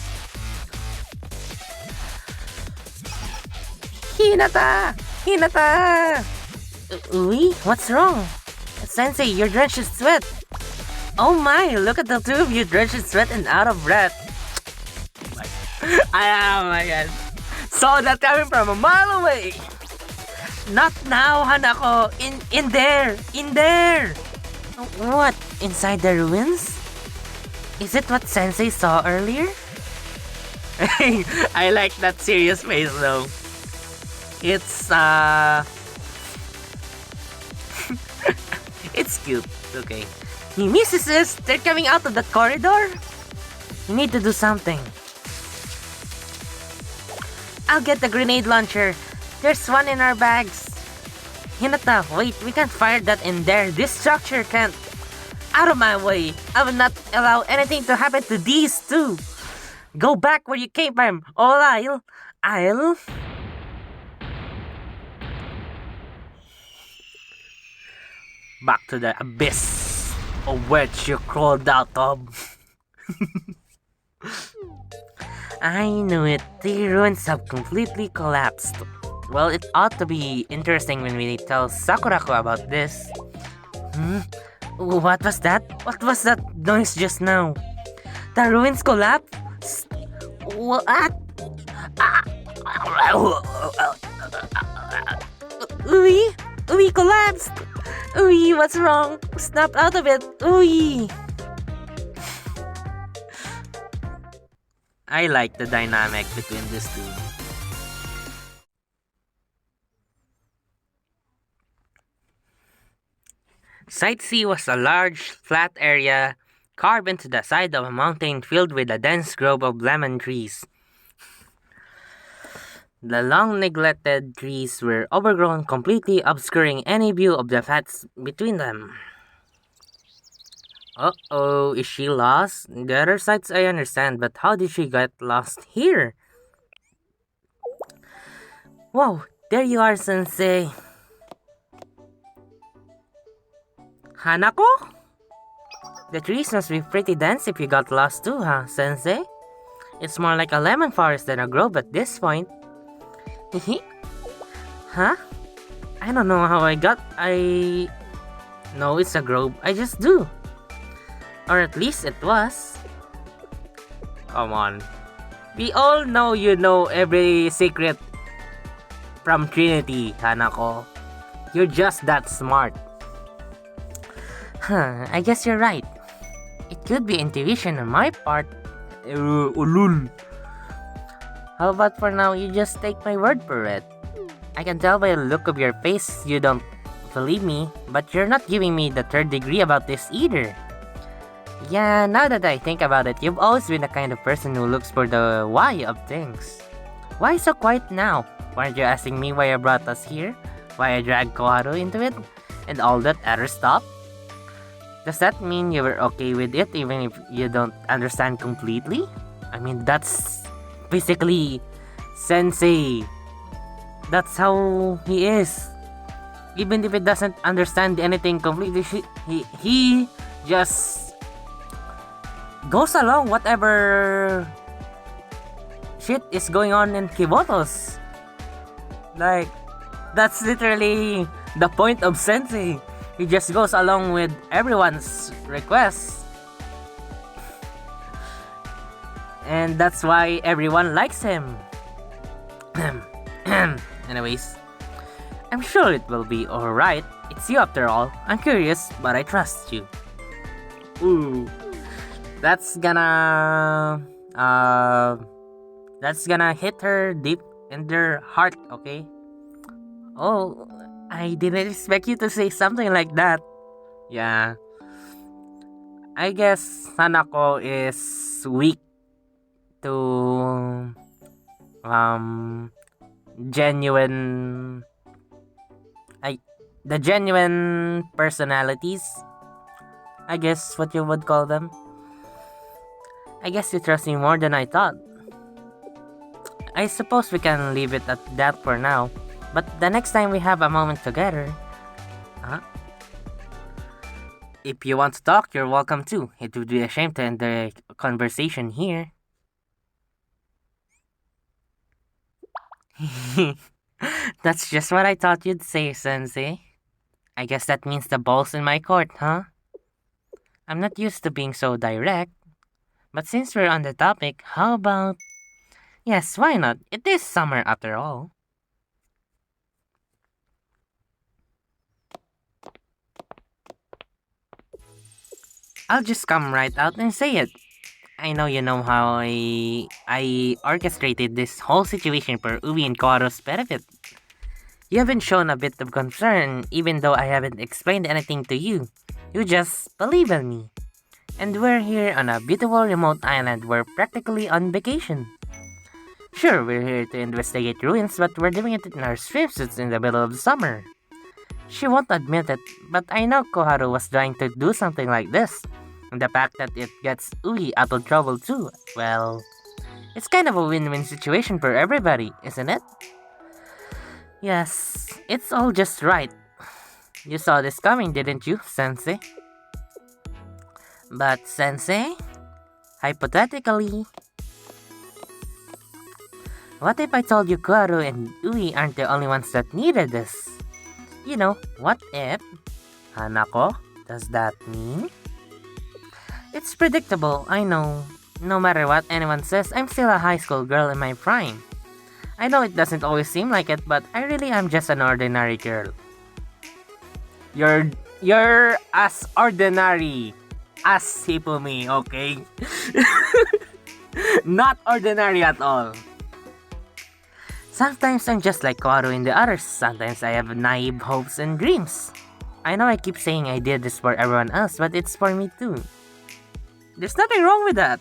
Hinata! Hinata! Ui? What's wrong? Sensei, you're drenched in sweat. Oh my, look at the two of you drenched in sweat and out of breath. Oh my god. Saw that coming from a mile away. Not now, Hanako. In there. In there. What? Inside the ruins? Is it what Sensei saw earlier? I like that serious face though. It's it's cute. Okay. Mimesis, they're coming out of the corridor? You need to do something. I'll get the grenade launcher. There's one in our bags. Hinata, wait, we can't fire that in there. This structure can't. Out of my way. I will not allow anything to happen to these two. Go back where you came from, or I'll... Back to the abyss of which you crawled out of. I knew it. The ruins have completely collapsed. Well, it ought to be interesting when we tell Sakurako about this. What was that? What was that noise just now? The ruins collapsed? What? Ui! Ui collapsed! Ui, what's wrong? Snap out of it! Ui! I like the dynamic between these two. Site C was a large, flat area carved into the side of a mountain filled with a dense grove of lemon trees. The long-neglected trees were overgrown, completely obscuring any view of the paths between them. Uh-oh, is she lost? The other sites I understand, but how did she get lost here? Whoa, there you are, Sensei. Hanako? The trees must be pretty dense if you got lost too, huh, Sensei? It's more like a lemon forest than a grove at this point. Huh? I don't know how I know it's a grove, I just do. Or at least it was. Come on. We all know you know every secret from Trinity, Hanako. You're just that smart. I guess you're right. It could be intuition on my part. Ulul. How about for now you just take my word for it? I can tell by the look of your face you don't believe me, but you're not giving me the third degree about this either. Yeah, now that I think about it, you've always been the kind of person who looks for the why of things. Why so quiet now? Weren't you asking me why I brought us here? Why I dragged Koharu into it? And all that other stuff? Does that mean you were okay with it even if you don't understand completely? I mean, that's basically Sensei. That's how he is. Even if he doesn't understand anything completely, he just goes along whatever shit is going on in Kibotos. Like, that's literally the point of Sensei. He just goes along with everyone's requests. And that's why everyone likes him. Anyways, I'm sure it will be alright. It's you after all. I'm curious, but I trust you. Ooh. That's gonna hit her deep in their heart, okay? Oh, I didn't expect you to say something like that. Yeah. I guess Hanako is weak to genuine the genuine personalities, I guess what you would call them. I guess you trust me more than I thought. I suppose we can leave it at that for now, but the next time we have a moment together, if you want to talk, you're welcome to. It would be a shame to end the conversation here. That's just what I thought you'd say, Sensei. I guess that means the ball's in my court, huh? I'm not used to being so direct, but since we're on the topic, how about... Yes, why not? It is summer after all. I'll just come right out and say it. I know you know how I orchestrated this whole situation for Ui and Koaro's benefit. You haven't shown a bit of concern, even though I haven't explained anything to you. You just believe in me. And we're here on a beautiful remote island. We're practically on vacation. Sure, we're here to investigate ruins, but we're doing it in our swimsuits in the middle of summer. She won't admit it, but I know Koharu was trying to do something like this. And the fact that it gets Ui out of trouble too, well, it's kind of a win-win situation for everybody, isn't it? Yes, it's all just right. You saw this coming, didn't you, Sensei? But, Sensei, hypothetically, what if I told you Koharu and Ui aren't the only ones that needed this? You know, what if? Hanako, does that mean? It's predictable, I know. No matter what anyone says, I'm still a high school girl in my prime. I know it doesn't always seem like it, but I really am just an ordinary girl. You're as ordinary as Hippomi, okay? Not ordinary at all. Sometimes I'm just like Koharu and the others. Sometimes I have naive hopes and dreams. I know I keep saying I did this for everyone else, but it's for me too. There's nothing wrong with that.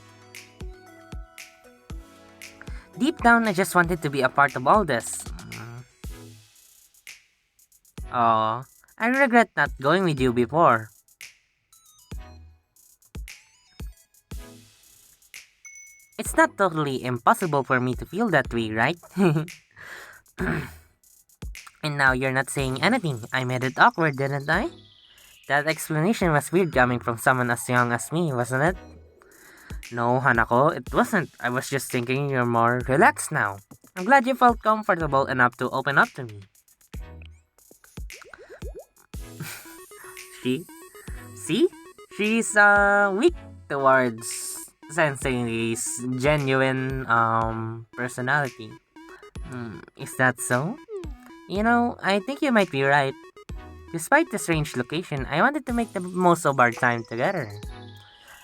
Deep down, I just wanted to be a part of all this. Oh, I regret not going with you before. It's not totally impossible for me to feel that way, right? And now you're not saying anything. I made it awkward, didn't I? That explanation was weird coming from someone as young as me, wasn't it? No, Hanako, it wasn't. I was just thinking you're more relaxed now. I'm glad you felt comfortable enough to open up to me. See? She's weak towards Sensei's genuine personality. Is that so? You know, I think you might be right. Despite the strange location, I wanted to make the most of our time together.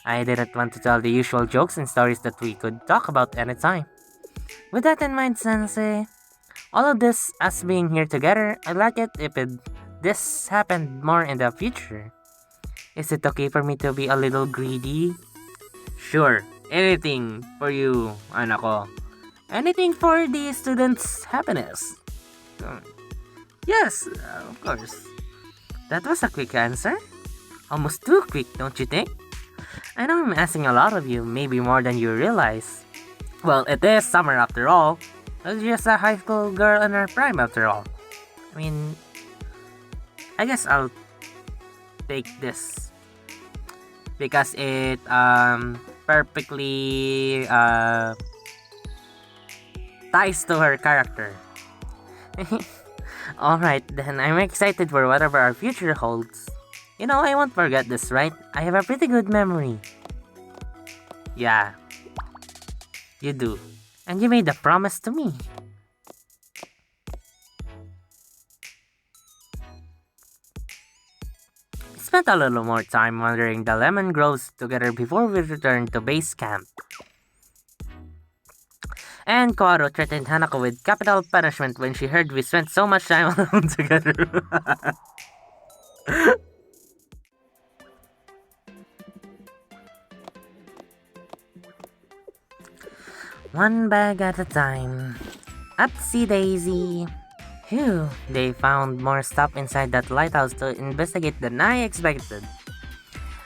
I didn't want to tell the usual jokes and stories that we could talk about anytime. With that in mind, Sensei, all of this, us being here together, I'd like it if this happened more in the future. Is it okay for me to be a little greedy? Sure, anything for you, Hanako. Anything for the students' happiness. Yes, of course. That was a quick answer. Almost too quick, don't you think? I know I'm asking a lot of you, maybe more than you realize. Well, it is summer after all. It's just a high school girl in her prime after all. I mean, I guess I'll take this. Because it perfectly ties to her character. Alright then, I'm excited for whatever our future holds. You know, I won't forget this, right? I have a pretty good memory. Yeah. You do. And you made a promise to me. We spent a little more time wandering the lemon groves together before we returned to base camp. And Koharu threatened Hanako with capital punishment when she heard we spent so much time alone together. One bag at a time. Upsy daisy. Phew, they found more stuff inside that lighthouse to investigate than I expected.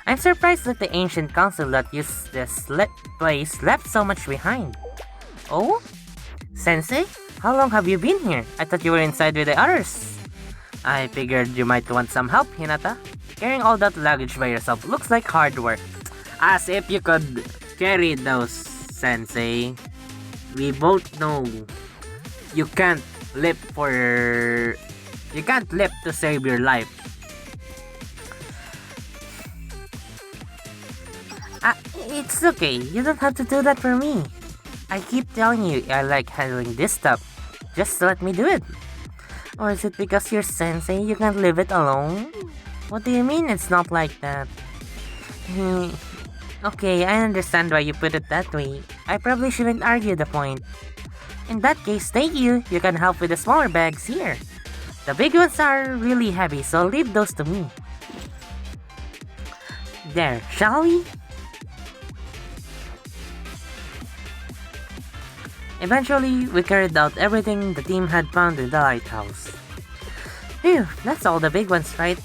I'm surprised that the ancient council that used this place left so much behind. Oh? Sensei? How long have you been here? I thought you were inside with the others. I figured you might want some help, Hinata. Carrying all that luggage by yourself looks like hard work. As if you could carry those, Sensei. We both know you can't live to save your life. It's okay, you don't have to do that for me. I keep telling you I like handling this stuff. Just let me do it. Or is it because you're sensei you can't leave it alone? What do you mean it's not like that? Okay, I understand why you put it that way. I probably shouldn't argue the point. In that case, thank you. You can help with the smaller bags here. The big ones are really heavy, so leave those to me. There, shall we? Eventually, we carried out everything the team had found in the lighthouse. Phew, that's all the big ones, right?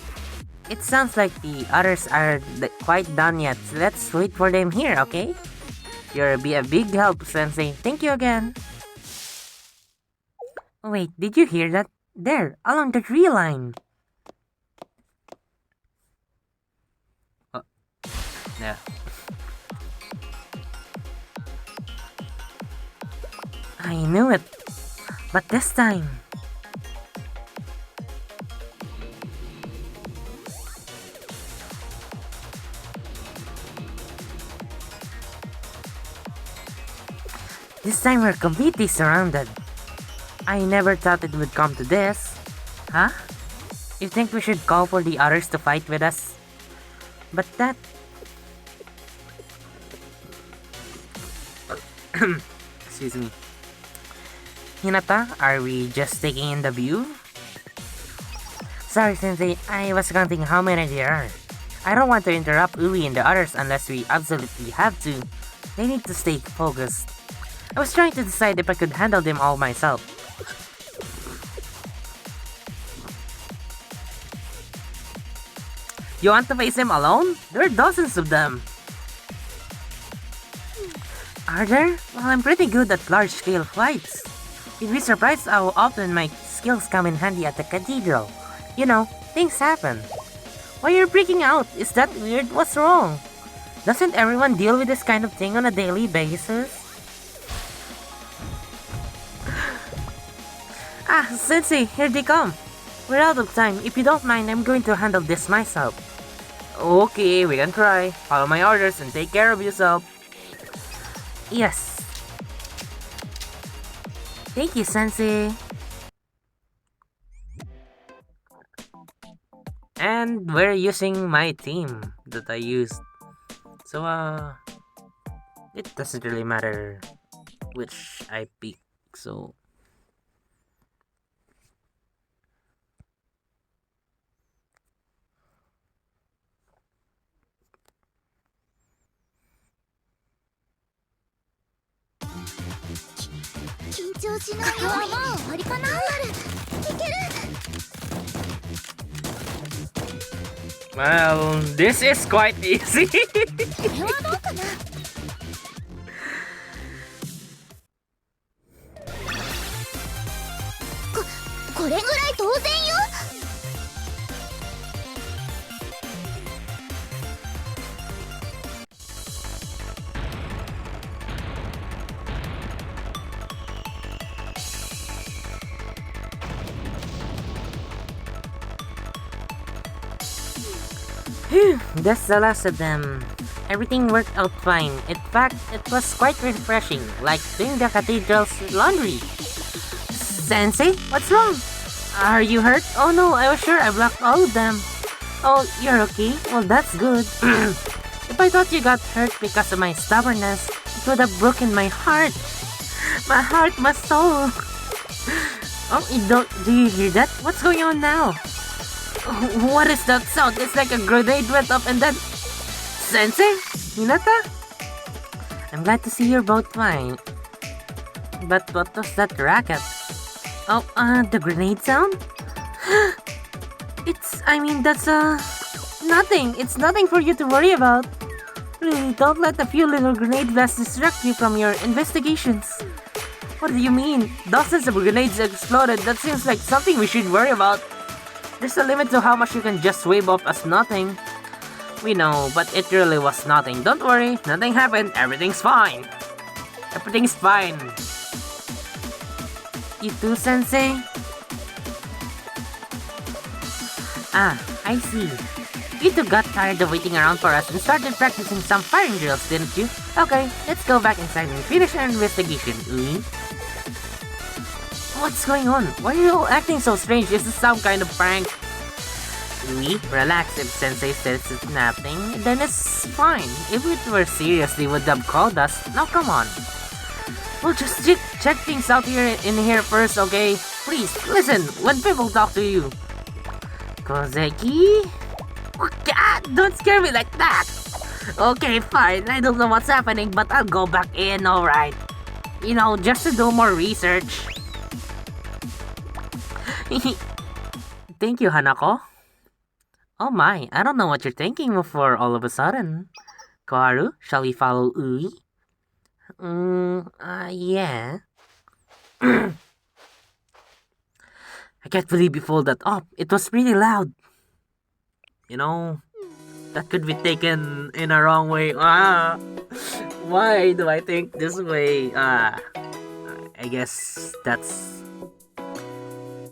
It sounds like the others aren't quite done yet, so let's wait for them here, okay? You'll be a big help, Sensei. Thank you again. Wait, did you hear that? There, along the tree line. Oh, yeah. I knew it. But this time... This time we're completely surrounded. I never thought it would come to this. Huh? You think we should call for the others to fight with us? But that... Excuse me. Hinata, are we just taking in the view? Sorry, Sensei, I was counting how many there are. I don't want to interrupt Ui and the others unless we absolutely have to. They need to stay focused. I was trying to decide if I could handle them all myself. You want to face them alone? There are dozens of them. Are there? Well, I'm pretty good at large-scale fights. You'd be surprised how often my skills come in handy at the cathedral. You know, things happen. Why are you freaking out? Is that weird? What's wrong? Doesn't everyone deal with this kind of thing on a daily basis? Ah, Sensei, here they come. We're out of time. If you don't mind, I'm going to handle this myself. Okay, we can try. Follow my orders and take care of yourself. Yes. Thank you, Sensei. And we're using my team that I used. So, it doesn't really matter which I pick, so... Well, this is quite easy. これぐらい当然よ。Phew, that's the last of them. Everything worked out fine. In fact, it was quite refreshing, like doing the cathedral's laundry. Sensei, what's wrong? Are you hurt? Oh no, I was sure I blocked all of them. Oh, you're okay? Well, that's good. If I thought you got hurt because of my stubbornness, it would have broken my heart. My heart, my soul. Oh, do you hear that? What's going on now? What is that sound? It's like a grenade went up and then... Sensei? Hinata? I'm glad to see you're both fine. But what was that racket? Oh, the grenade sound? That's nothing. It's nothing for you to worry about. Really, don't let a few little grenade blasts distract you from your investigations. What do you mean? Dozens of grenades exploded. That seems like something we should worry about. There's a limit to how much you can just wave off as nothing. We know, but it really was nothing. Don't worry, nothing happened. Everything's fine. Everything's fine. You too, Sensei? Ah, I see. You two got tired of waiting around for us and started practicing some firing drills, didn't you? Okay, let's go back inside and finish our investigation, Ui. What's going on? Why are you all acting so strange? Is this some kind of prank? Ui, relax. If Sensei says it's nothing, then it's fine. If it were serious, they would have called us. Now come on. We'll just check things out in here first, okay? Please, listen when people talk to you. Kozeki? God, don't scare me like that! Okay, fine. I don't know what's happening, but I'll go back in, alright? You know, just to do more research. Thank you, Hanako. Oh my, I don't know what you're thinking of for all of a sudden. Koharu, shall we follow Ui? Yeah. I can't believe you followed that up. It was pretty loud. You know, that could be taken in a wrong way. Why do I think this way? I guess that's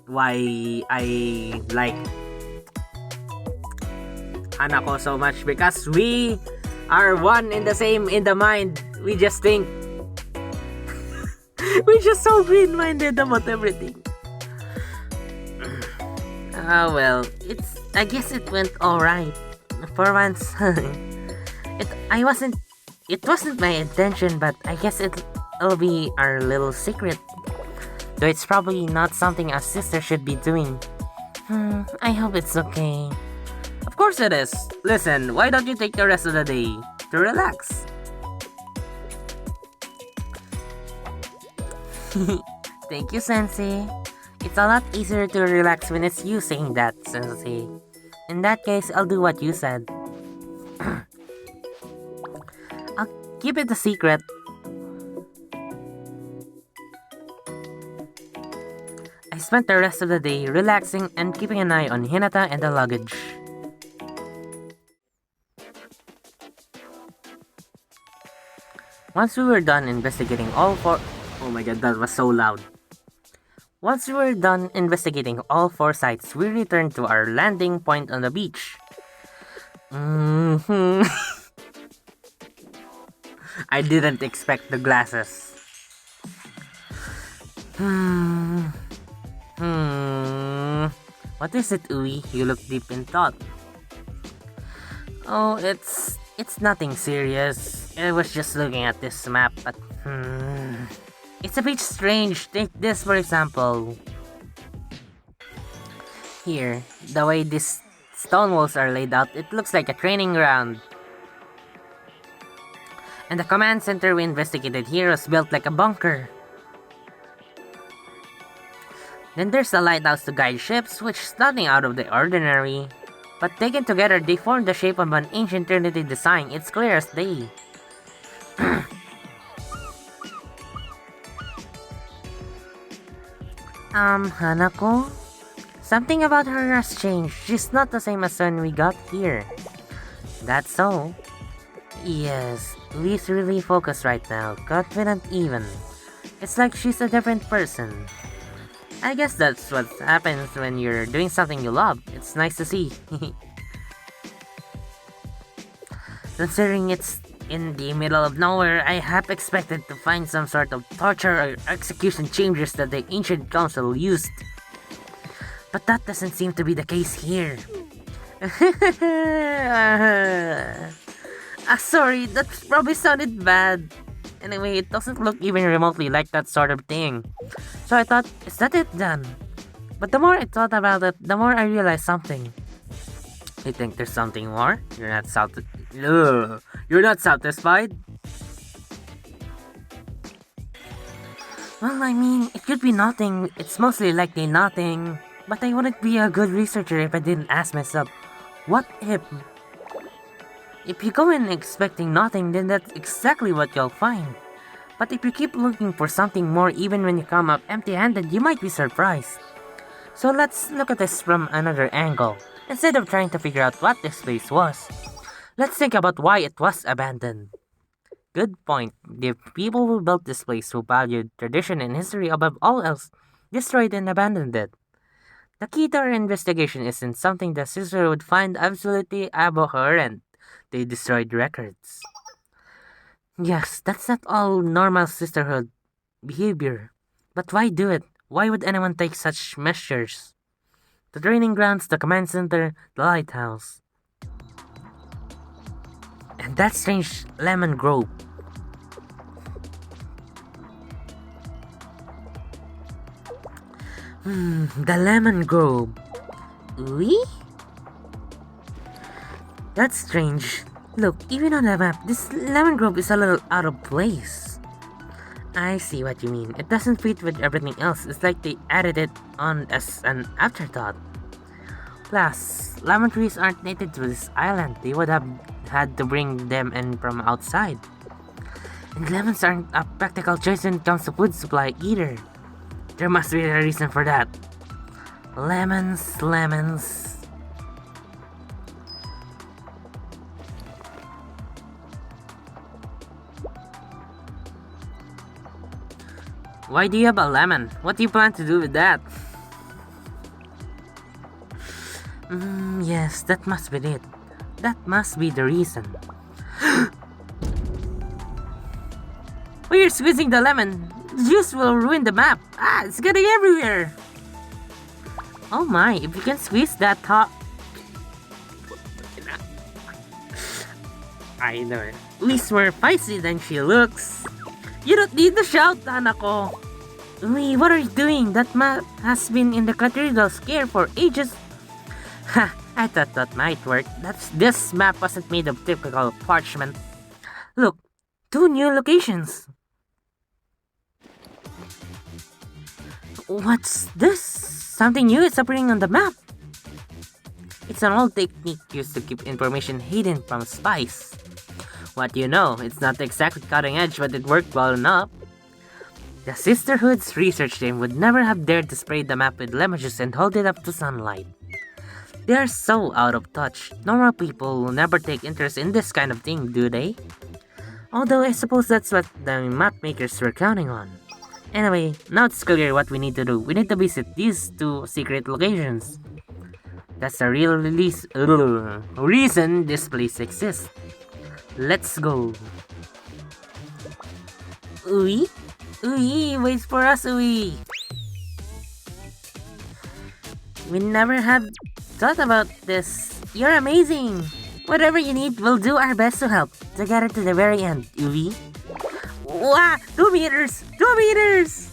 why I like Hanako so much, because we are one in the same in the mind. We just think we're just so green-minded about everything. Well, I guess it went alright. For once, it wasn't my intention, but I guess it'll be our little secret. Though it's probably not something a sister should be doing. I hope it's okay. Of course it is. Listen, why don't you take the rest of the day to relax? Thank you, Sensei. It's a lot easier to relax when it's you saying that, Sensei. In that case, I'll do what you said. I'll keep it a secret. I spent the rest of the day relaxing and keeping an eye on Hinata and the luggage. Once we were done investigating all four... Oh my god, that was so loud. Once we were done investigating all 4 sites, we returned to our landing point on the beach. I didn't expect the glasses. What is it, Ui? You look deep in thought. Oh, it's nothing serious. I was just looking at this map, but it's a bit strange. Take this for example. Here, the way these stone walls are laid out, it looks like a training ground. And the command center we investigated here was built like a bunker. Then there's the lighthouse to guide ships, which is nothing out of the ordinary. But taken together, they form the shape of an ancient Trinity design. It's clear as day. Hanako? Something about her has changed. She's not the same as when we got here. That's so. Yes, Lee's really focused right now, confident even. It's like she's a different person. I guess that's what happens when you're doing something you love. It's nice to see. Considering it's in the middle of nowhere, I half expected to find some sort of torture or execution chambers that the ancient council used. But that doesn't seem to be the case here. Sorry, that probably sounded bad. Anyway, it doesn't look even remotely like that sort of thing. So I thought, is that it then? But the more I thought about it, the more I realized something. You think there's something more? You're not satisfied? Well, I mean, it could be nothing. It's mostly likely nothing. But I wouldn't be a good researcher if I didn't ask myself, what if? If you go in expecting nothing, then that's exactly what you'll find. But if you keep looking for something more even when you come up empty-handed, you might be surprised. So let's look at this from another angle. Instead of trying to figure out what this place was, let's think about why it was abandoned. Good point. The people who built this place, who valued tradition and history above all else, destroyed and abandoned it. The key to our investigation isn't something the sister would find absolutely abhorrent. They destroyed records. Yes, that's not all normal sisterhood behavior. But why do it? Why would anyone take such measures? The training grounds, the command center, the lighthouse. And that strange lemon grove. The lemon grove. Ui? That's strange. Look, even on the map, this lemon grove is a little out of place. I see what you mean. It doesn't fit with everything else. It's like they added it on as an afterthought. Plus, lemon trees aren't native to this island. They would have had to bring them in from outside. And lemons aren't a practical choice when it comes to food supply either. There must be a reason for that. Lemons, lemons. Why do you have a lemon? What do you plan to do with that? Yes, that must be it. That must be the reason. Oh, you're squeezing the lemon. The juice will ruin the map. It's getting everywhere. Oh my, if you can squeeze that top. I know it. Ui's more feisty than she looks. You don't need to shout, Hanako. Ui, what are you doing? That map has been in the cathedral's care for ages. Ha, I thought that might work. This map wasn't made of typical parchment. Look, 2 new locations. What's this? Something new is appearing on the map. It's an old technique used to keep information hidden from spies. What you know, it's not exactly cutting edge, but it worked well enough. The Sisterhood's research team would never have dared to spray the map with lemon juice and hold it up to sunlight. They are so out of touch. Normal people will never take interest in this kind of thing, do they? Although I suppose that's what the map makers were counting on. Anyway, now it's clear what we need to do. We need to visit these 2 secret locations. That's the real reason this place exists. Let's go. Ui? Ui, wait for us, Ui. We never have thought about this. You're amazing. Whatever you need, we'll do our best to help. Together to the very end, Ui. Wow, 2 meters! 2 meters!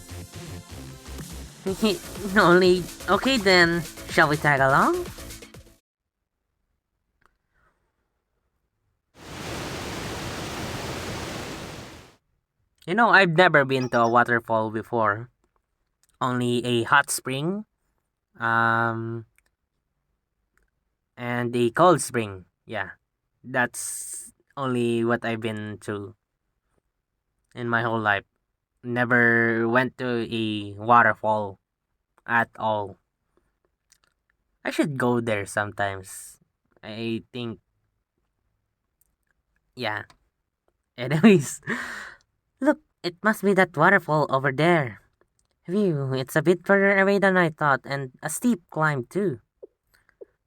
Only... Okay then, shall we tag along? You know, I've never been to a waterfall before. Only a hot spring. And a cold spring. Yeah. That's only what I've been to in my whole life. Never went to a waterfall at all. I should go there sometimes. I think... Yeah. Anyways. Look, it must be that waterfall over there. Phew, it's a bit further away than I thought, and a steep climb too.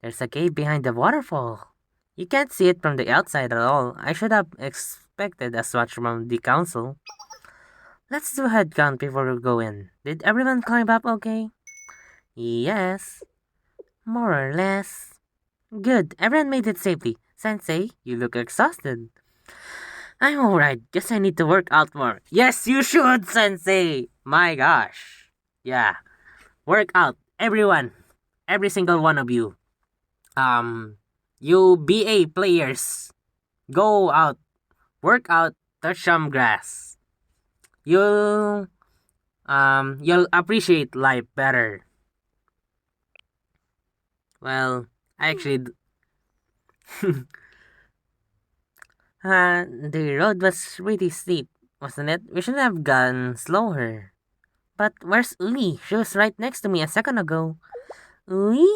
There's a cave behind the waterfall. You can't see it from the outside at all. I should have expected as much from the council. Let's do a head count before we go in. Did everyone climb up okay? Yes. More or less. Good, everyone made it safely. Sensei, you look exhausted. I'm alright, guess I need to work out more. Yes, you should, Sensei! My gosh. Yeah. Work out, everyone. Every single one of you. You BA players. Go out. Work out, touch some grass. You'll appreciate life better. Well, I actually... the road was really steep, wasn't it? We should have gone slower. But where's Ui? She was right next to me a second ago. Ui?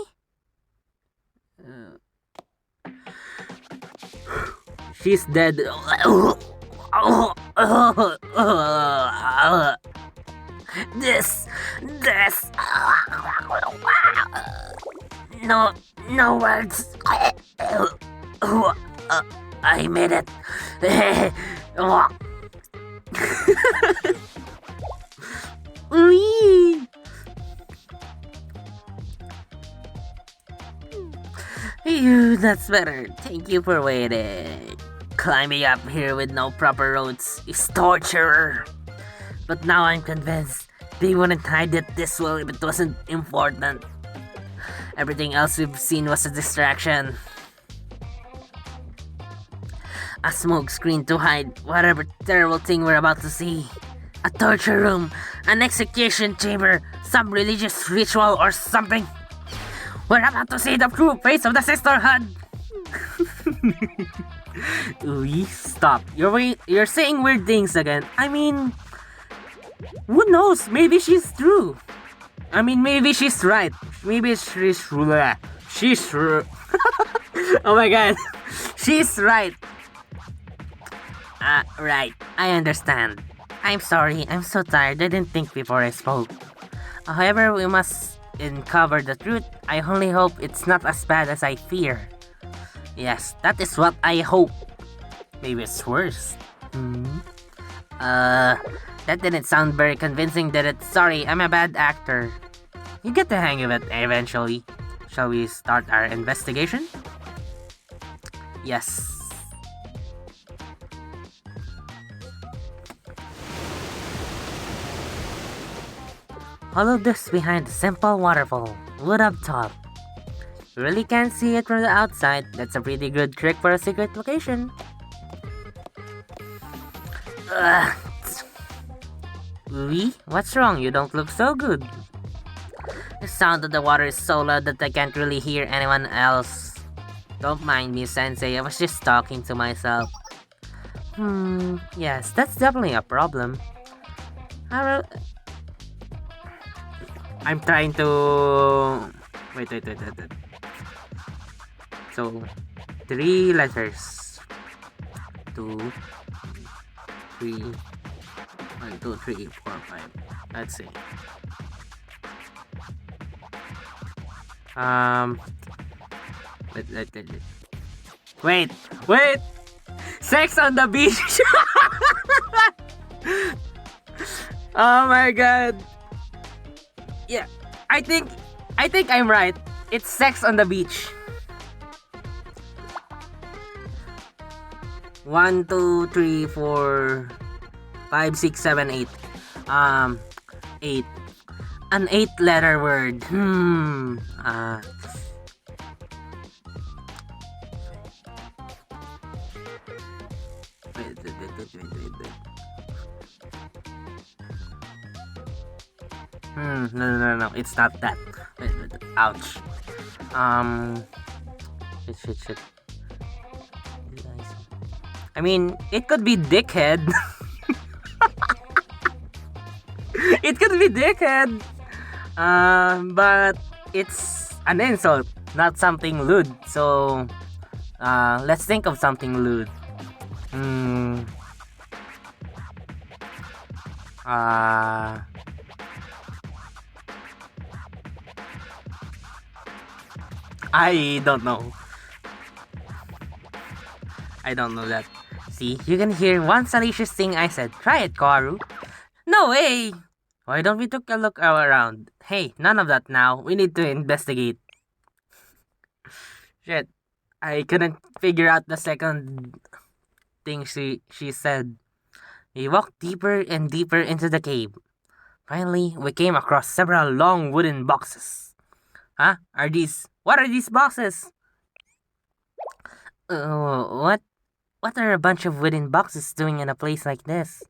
She's dead. This. No, no words. I made it. Ui. Phew, that's better. Thank you for waiting. Climbing up here with no proper roads is torture. But now I'm convinced they wouldn't hide it this well if it wasn't important. Everything else we've seen was a distraction. A smoke screen to hide whatever terrible thing we're about to see. A torture room, an execution chamber, some religious ritual or something. We're about to see the true face of the sisterhood. Ui, stop. You're saying weird things again. I mean, who knows? Maybe she's true. I mean, maybe she's right. Maybe she's true. She's true. Oh my god. She's right. Right. I understand. I'm sorry. I'm so tired. I didn't think before I spoke. However, we must uncover the truth. I only hope it's not as bad as I fear. Yes, that is what I hope. Maybe it's worse. That didn't sound very convincing, did it? Sorry, I'm a bad actor. You get the hang of it eventually. Shall we start our investigation? Yes. Hollow disc behind the simple waterfall. Wood up top. You really can't see it from the outside. That's a pretty good trick for a secret location. Ui, what's wrong? You don't look so good. The sound of the water is so loud that I can't really hear anyone else. Don't mind me, Sensei. I was just talking to myself. Yes, that's definitely a problem. I'm trying to... Wait. So, 3 letters. 2, 3... 1, 2, 3, 4, 5. Let's see. Wait. Sex on the beach. Oh my god. Yeah, I think I'm right. It's sex on the beach. 1, 2, 3, 4, 5, 6, 7, 8. 8. An 8-letter word. Wait. No. It's not that. Wait. Ouch. Shit. I mean, it could be dickhead. It could be dickhead. But it's an insult, not something lewd. So, let's think of something lewd. I don't know. I don't know that. See, you can hear one salacious thing I said. Try it, Karu. No way! Why don't we take a look around? Hey, none of that now. We need to investigate. Shit. I couldn't figure out the second thing she said. We walked deeper and deeper into the cave. Finally, we came across several long wooden boxes. Huh? What are these boxes? What are a bunch of wooden boxes doing in a place like this?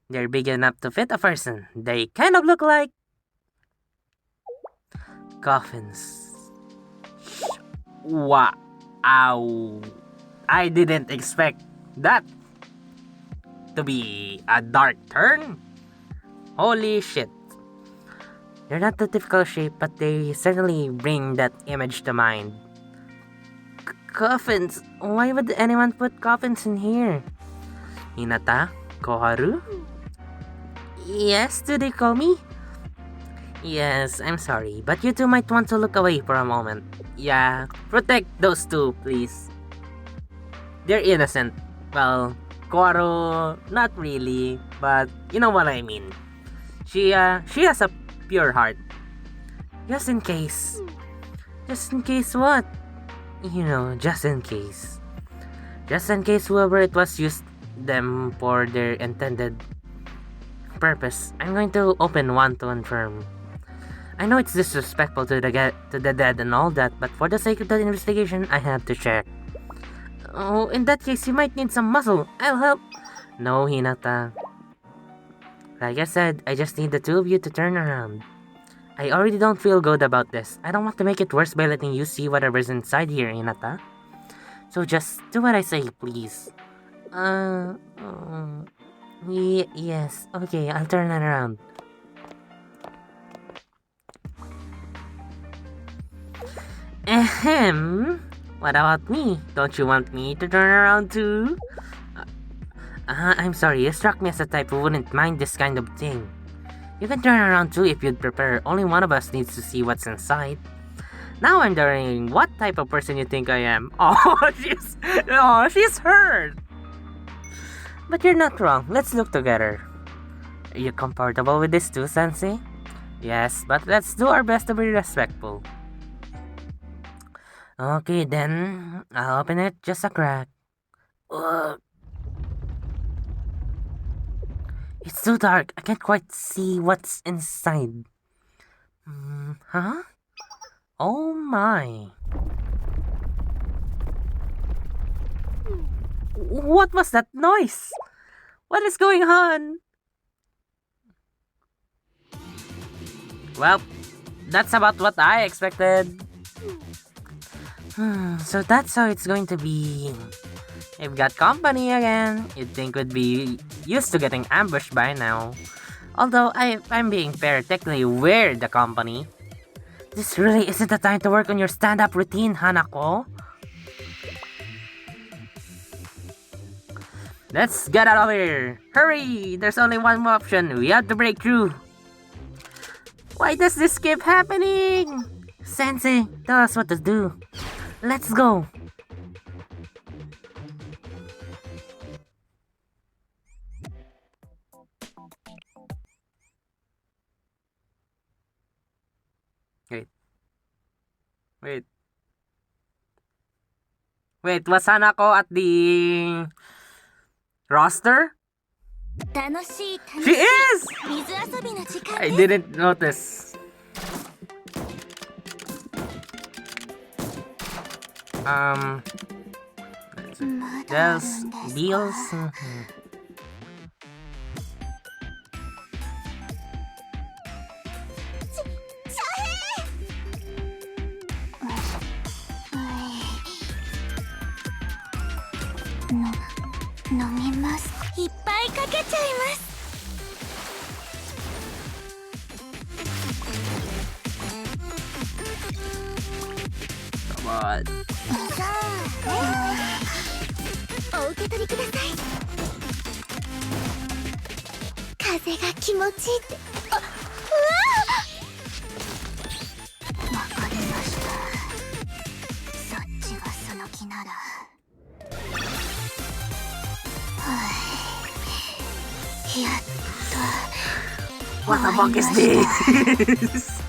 They're big enough to fit a person. They kind of look like coffins. Wow. I didn't expect that to be a dark turn. Holy shit. They're not the typical shape, but they certainly bring that image to mind. Coffins? Why would anyone put coffins in here? Hinata? Koharu? Yes, do they call me? Yes, I'm sorry, but you two might want to look away for a moment. Yeah, protect those two, please. They're innocent. Well, Koro, not really, but you know what I mean. She has a pure heart. Just in case. Just in case what? You know, just in case. Just in case whoever it was used them for their intended purpose. I'm going to open one to confirm. I know it's disrespectful to the dead and all that, but for the sake of the investigation, I have to check. Oh, in that case, you might need some muscle. I'll help. No, Hinata. Like I said, I just need the two of you to turn around. I already don't feel good about this. I don't want to make it worse by letting you see whatever's inside here, Hinata. So just do what I say, please. Yes. Okay, I'll turn it around. Ahem. What about me? Don't you want me to turn around too? I'm sorry, you struck me as a type who wouldn't mind this kind of thing. You can turn around too if you'd prefer. Only one of us needs to see what's inside. Now I'm wondering what type of person you think I am. She's hurt. But you're not wrong. Let's look together. Are you comfortable with this too, Sensei? Yes, but let's do our best to be respectful. Okay, then I'll open it just a crack. Ugh. It's too dark. I can't quite see what's inside. Huh? Oh my. What was that noise? What is going on? Well, that's about what I expected. So that's how it's going to be. We've got company again. You'd think we'd be used to getting ambushed by now. Although, I'm being fair, technically we're the company. This really isn't the time to work on your stand-up routine, Hanako. Let's get out of here! Hurry! There's only one more option. We have to break through. Why does this keep happening? Sensei, tell us what to do. Let's go! Wait, was Hanako at the roster? She is! I didn't notice. There's deals. Come on. お受け取りください。風が気持ちいいって。あ、うわ！わかりました。そっちがその気なら。はい。やっと。What the fuck is this?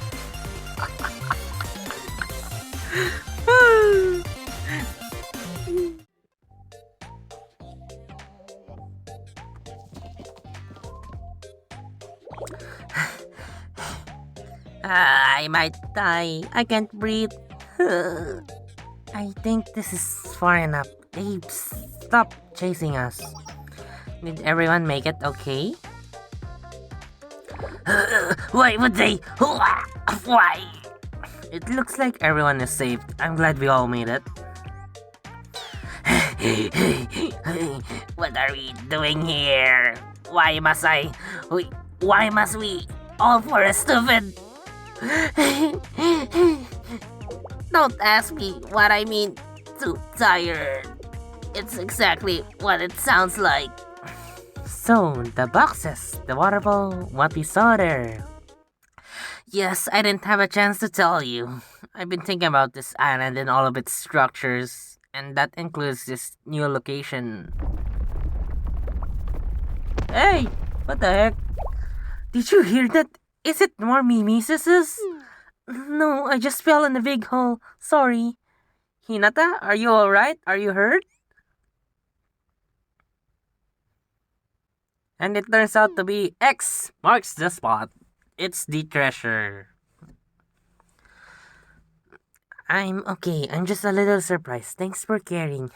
I might die. I can't breathe. I think this is far enough. Abe, stop chasing us. Did everyone make it okay? Why would they? Why? It looks like everyone is safe. I'm glad we all made it. What are we doing here? Why must we all for a stupid? Don't ask me what I mean. Too tired. It's exactly what it sounds like. So, the boxes, the water bowl, what we saw there. Yes, I didn't have a chance to tell you. I've been thinking about this island and all of its structures, and that includes this new location. Hey! What the heck? Did you hear that? Is it more mimesis? No, I just fell in a big hole. Sorry. Hinata, are you alright? Are you hurt? And it turns out to be X marks the spot. It's the treasure. I'm okay. I'm just a little surprised. Thanks for caring.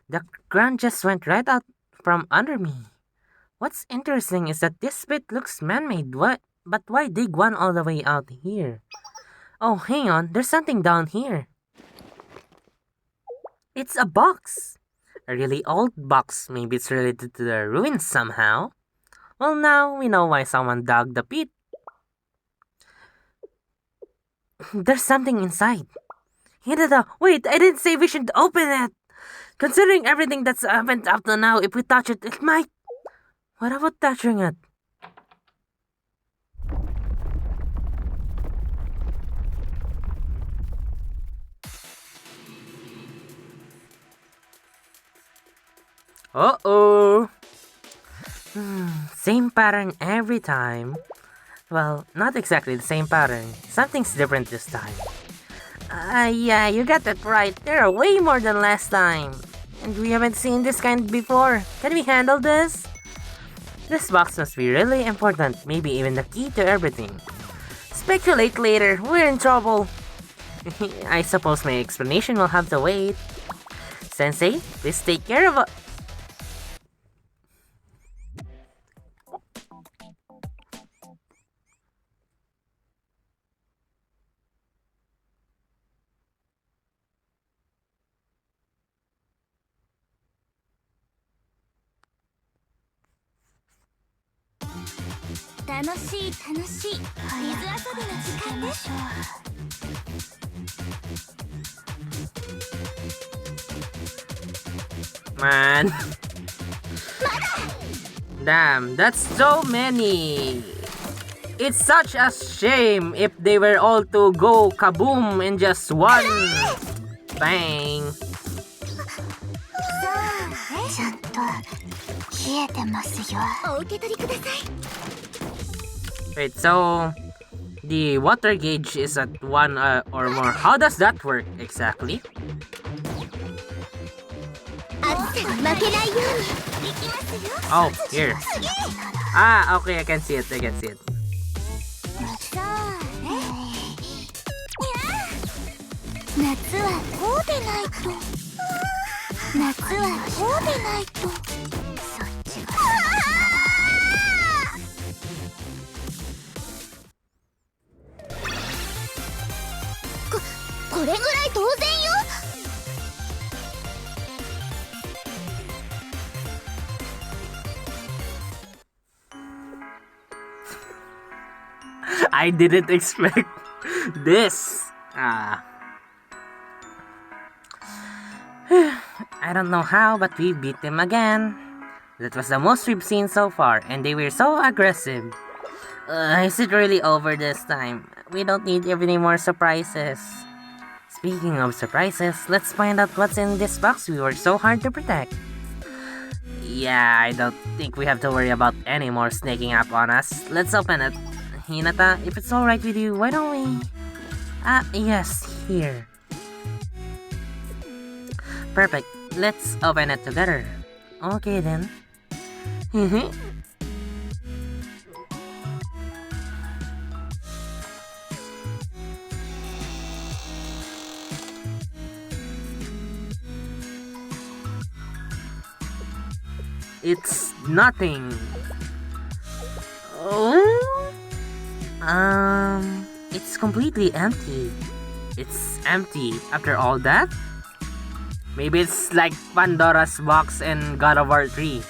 The ground just went right out from under me. What's interesting is that this bit looks man-made. What? But why dig one all the way out here? Oh, hang on. There's something down here. It's a box. A really old box. Maybe it's related to the ruins somehow. Well, now we know why someone dug the pit. There's something inside. Hinata, wait, I didn't say we should open it. Considering everything that's happened up to now, if we touch it, it might... What about touching it? Uh-oh. Same pattern every time. Well, not exactly the same pattern. Something's different this time. Yeah, you got that right. There are way more than last time. And we haven't seen this kind before. Can we handle this? This box must be really important. Maybe even the key to everything. Speculate later. We're in trouble. I suppose my explanation will have to wait. Sensei, please take care of it. Man. Damn, that's so many. It's such a shame if they were all to go kaboom in just one bang. ちゃんと冷えてますよ。お受け取りください。 Wait, so the water gauge is at one or more. How does that work exactly? Oh, here. Ah, okay, I can see it. I can see it. 夏はこうでないと。夏はこうでないと。そっちが。これぐらい当然よ。I didn't expect this. I don't know how, but we beat them again. That was the most we've seen so far, and they were so aggressive. Is it really over this time? We don't need any more surprises. Speaking of surprises, let's find out what's in this box we worked so hard to protect. Yeah, I don't think we have to worry about any more sneaking up on us. Let's open it. Hinata, if it's alright with you, why don't we... yes, here. Perfect. Let's open it together. Okay then. It's nothing. Oh? It's completely empty. It's empty after all that? Maybe it's like Pandora's box in God of War 3.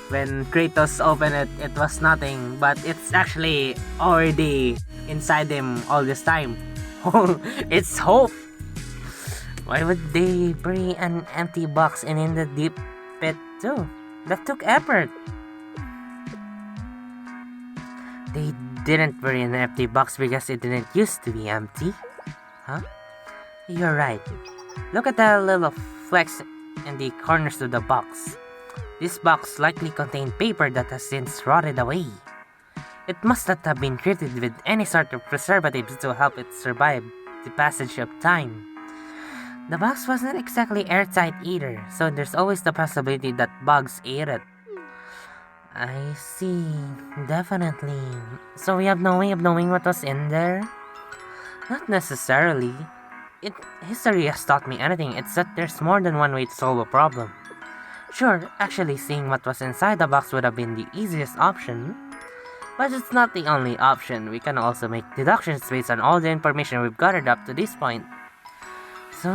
When Kratos opened it, it was nothing, but it's actually already inside him all this time. It's hope! Why would they bury an empty box in the deep pit too? That took effort. They didn't bury an empty box because it didn't used to be empty? Huh? You're right. Look at the little flecks in the corners of the box. This box likely contained paper that has since rotted away. It must not have been treated with any sort of preservatives to help it survive the passage of time. The box wasn't exactly airtight either, so there's always the possibility that bugs ate it. I see, definitely. So we have no way of knowing what was in there? Not necessarily. History has taught me anything, it's that there's more than one way to solve a problem. Sure, actually seeing what was inside the box would have been the easiest option. But it's not the only option. We can also make deductions based on all the information we've gathered up to this point. So,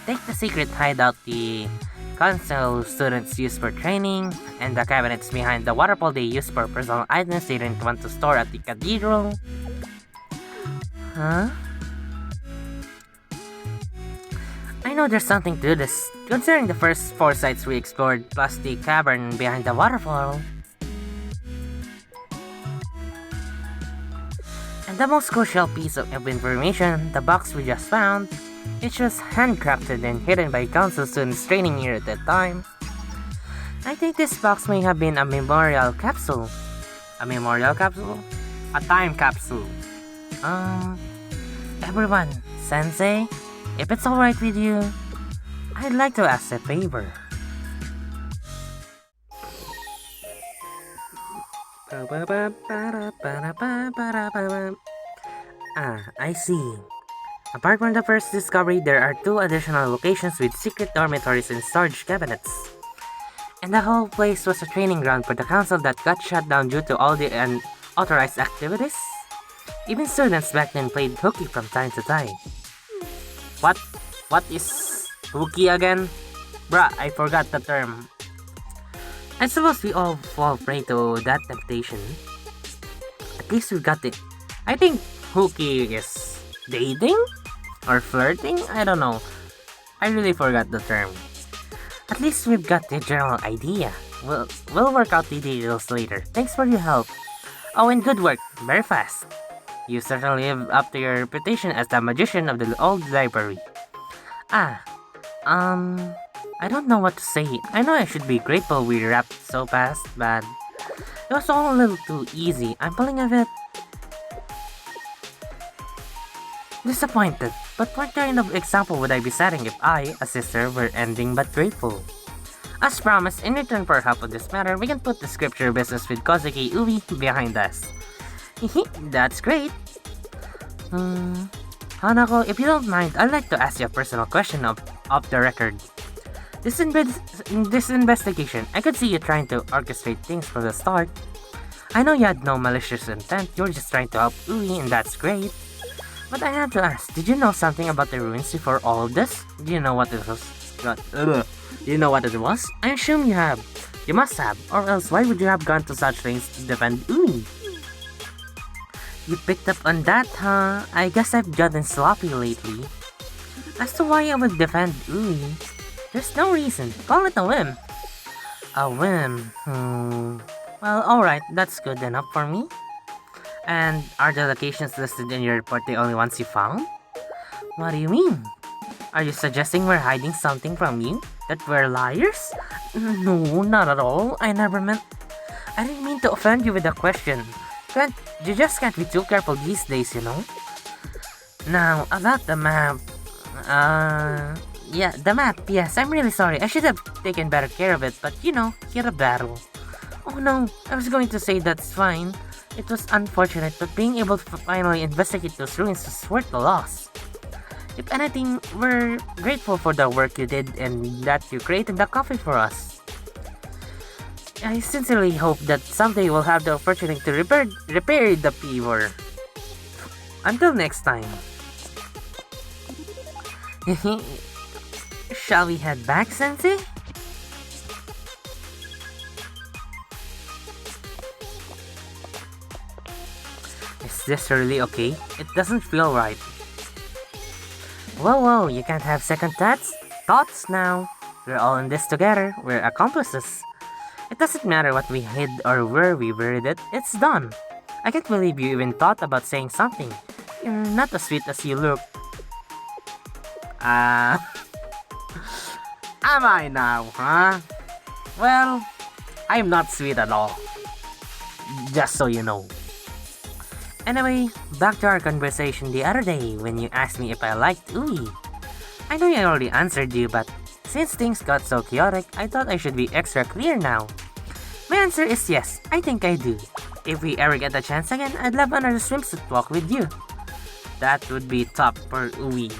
take the secret hideout the console students use for training, and the cabinets behind the waterfall they use for personal items they didn't want to store at the cathedral. Huh? I know there's something to this, considering the first 4 sites we explored, plus the cavern behind the waterfall. And the most crucial piece of information, the box we just found, it was handcrafted and hidden by council students training here at that time. I think this box may have been a memorial capsule. A memorial capsule? A time capsule. Everyone, Sensei, if it's alright with you, I'd like to ask a favor. I see. Apart from the first discovery, there are 2 additional locations with secret dormitories and storage cabinets. And the whole place was a training ground for the council that got shut down due to all the unauthorized activities. Even students back then played hooky from time to time. What is hooky again? Bruh, I forgot the term. I suppose we all fall prey to that temptation. At least we got it. I think hooky is dating? Or flirting? I don't know. I really forgot the term. At least we've got the general idea. We'll work out the details later. Thanks for your help. Oh, and good work. Very fast. You certainly live up to your reputation as the magician of the old library. I don't know what to say. I know I should be grateful we wrapped so fast, but it was all a little too easy. I'm feeling a bit disappointed. But what kind of example would I be setting if I, a sister, were anything but grateful? As promised, in return for help with this matter, we can put the scripture business with Kozuki Ui behind us. That's great. Hanako, if you don't mind, I'd like to ask you a personal question off the record. In this investigation, I could see you trying to orchestrate things from the start. I know you had no malicious intent, you were just trying to help Ui, and that's great. But I have to ask, did you know something about the ruins before all of this? Do you know what it was? Do you know what it was? I assume you have. You must have, or else why would you have gone to such lengths to defend Ui? You picked up on that, huh? I guess I've gotten sloppy lately. As to why I would defend Ui, there's no reason. Call it a whim. A whim? Well, alright, that's good enough for me. And are the locations listed in your report the only ones you found? What do you mean? Are you suggesting we're hiding something from you? That we're liars? No, not at all. I didn't mean to offend you with a question. You just can't be too careful these days, you know? Now, about the map. Yeah, the map, yes, I'm really sorry. I should have taken better care of it, but you know, you're a battle. Oh no, I was going to say that's fine. It was unfortunate, but being able to finally investigate those ruins was worth the loss. If anything, we're grateful for the work you did and that you created the coffee for us. I sincerely hope that someday we'll have the opportunity to repair the fever. Until next time. Shall we head back, Sensei? Is this really okay? It doesn't feel right. Whoa, you can't have second thoughts now. We're all in this together. We're accomplices. It doesn't matter what we hid or where we buried it. It's done. I can't believe you even thought about saying something. You're not as sweet as you look. Am I now, huh? Well, I'm not sweet at all. Just so you know. Anyway, back to our conversation the other day when you asked me if I liked Ui. I know I already answered you, but since things got so chaotic, I thought I should be extra clear now. My answer is yes, I think I do. If we ever get a chance again, I'd love another swimsuit walk with you. That would be top for Ui.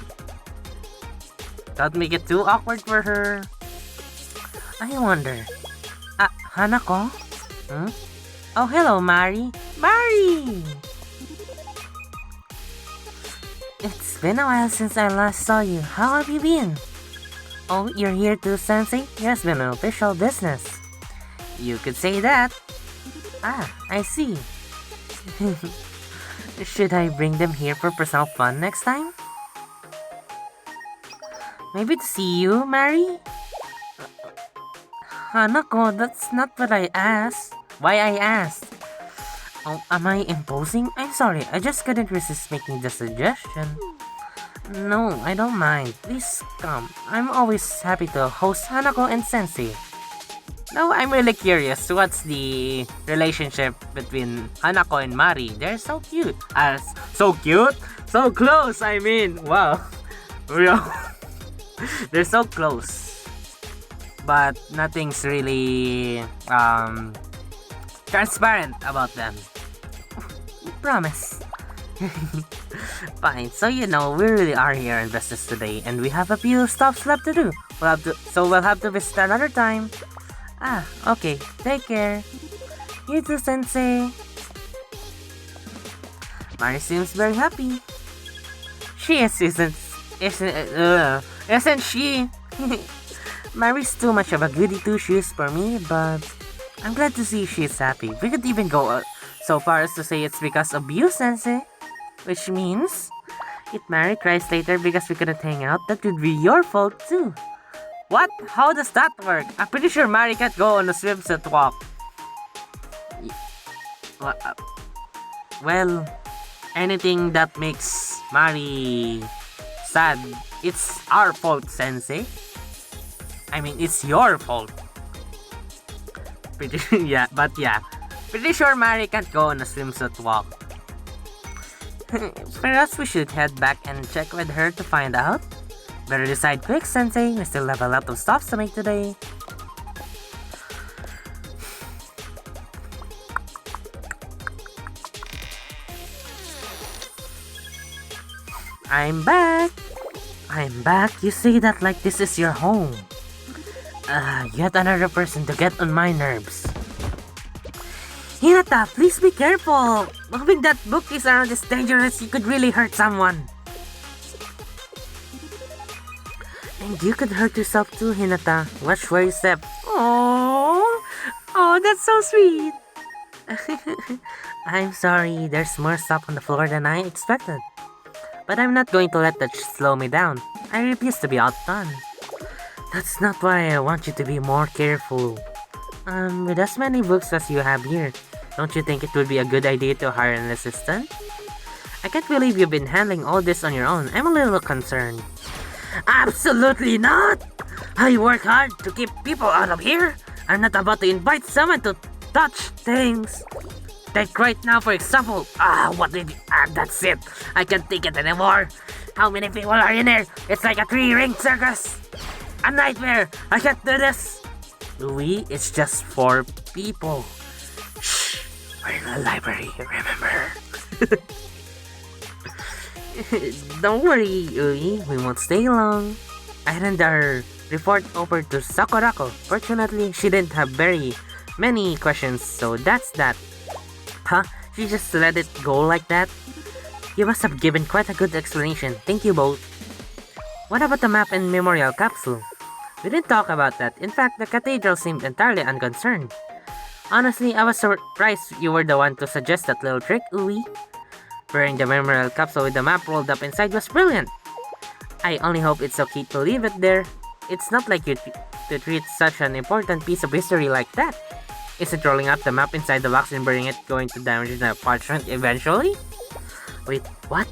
Don't make it too awkward for her. I wonder. Hanako? Hmm? Oh, hello, Mari. Mari! It's been a while since I last saw you. How have you been? Oh, you're here too, Sensei? Yes, been an official business. You could say that. I see. Should I bring them here for personal fun next time? Maybe to see you, Mari? Hanako, that's not what I asked. Why I asked? Oh, am I imposing? I'm sorry, I just couldn't resist making the suggestion. No, I don't mind. Please come. I'm always happy to host Hanako and Sensei. No, I'm really curious. What's the relationship between Hanako and Mari? They're so cute. So cute? So close, I mean. Wow. They're so close. But nothing's really transparent about them. Promise. Fine, so you know, we really are here in business today and we have a few stops left to do. We'll have to visit another time. Okay, take care. You too, Sensei. Mari seems very happy. She isn't she? Mari's too much of a goody two-shoes for me, but I'm glad to see she's happy. We could even go so far as to say it's because of you, Sensei. Which means, if Mari cries later because we couldn't hang out, that would be your fault too. What? How does that work? I'm pretty sure Mari can't go on a swimsuit walk. Well, anything that makes Mari sad, it's our fault, Sensei. I mean, it's your fault. Pretty sure Mari can't go on a swimsuit walk. Perhaps we should head back and check with her to find out. Better decide quick, Sensei. We still have a lot of stops to make today. I'm back! You say that like this is your home. Yet another person to get on my nerves. Hinata, please be careful! Moving that bookcase around is dangerous. You could really hurt someone. And you could hurt yourself too, Hinata. Watch where you step. Oh, that's so sweet. I'm sorry, there's more stuff on the floor than I expected. But I'm not going to let that slow me down. I refuse to be outdone. That's not why I want you to be more careful. With as many books as you have here, don't you think it would be a good idea to hire an assistant? I can't believe you've been handling all this on your own. I'm a little concerned. Absolutely not! I work hard to keep people out of here. I'm not about to invite someone to touch things. Take right now, for example. That's it. I can't take it anymore. How many people are in here? It's like a 3-ring circus. A nightmare. I can't do this. Louis, it's just 4 people. Shh. We're in the library, remember? Don't worry, Ui. We won't stay long. I handed our report over to Sakurako. Fortunately, she didn't have very many questions, so that's that. Huh? She just let it go like that? You must have given quite a good explanation. Thank you both. What about the map and memorial capsule? We didn't talk about that. In fact, the cathedral seemed entirely unconcerned. Honestly, I was surprised you were the one to suggest that little trick, Ui. Wearing the memorial capsule with the map rolled up inside was brilliant. I only hope it's okay to leave it there. It's not like you to treat such an important piece of history like that. Isn't rolling out the map inside the box and burning it going to damage the parchment eventually? Wait, what?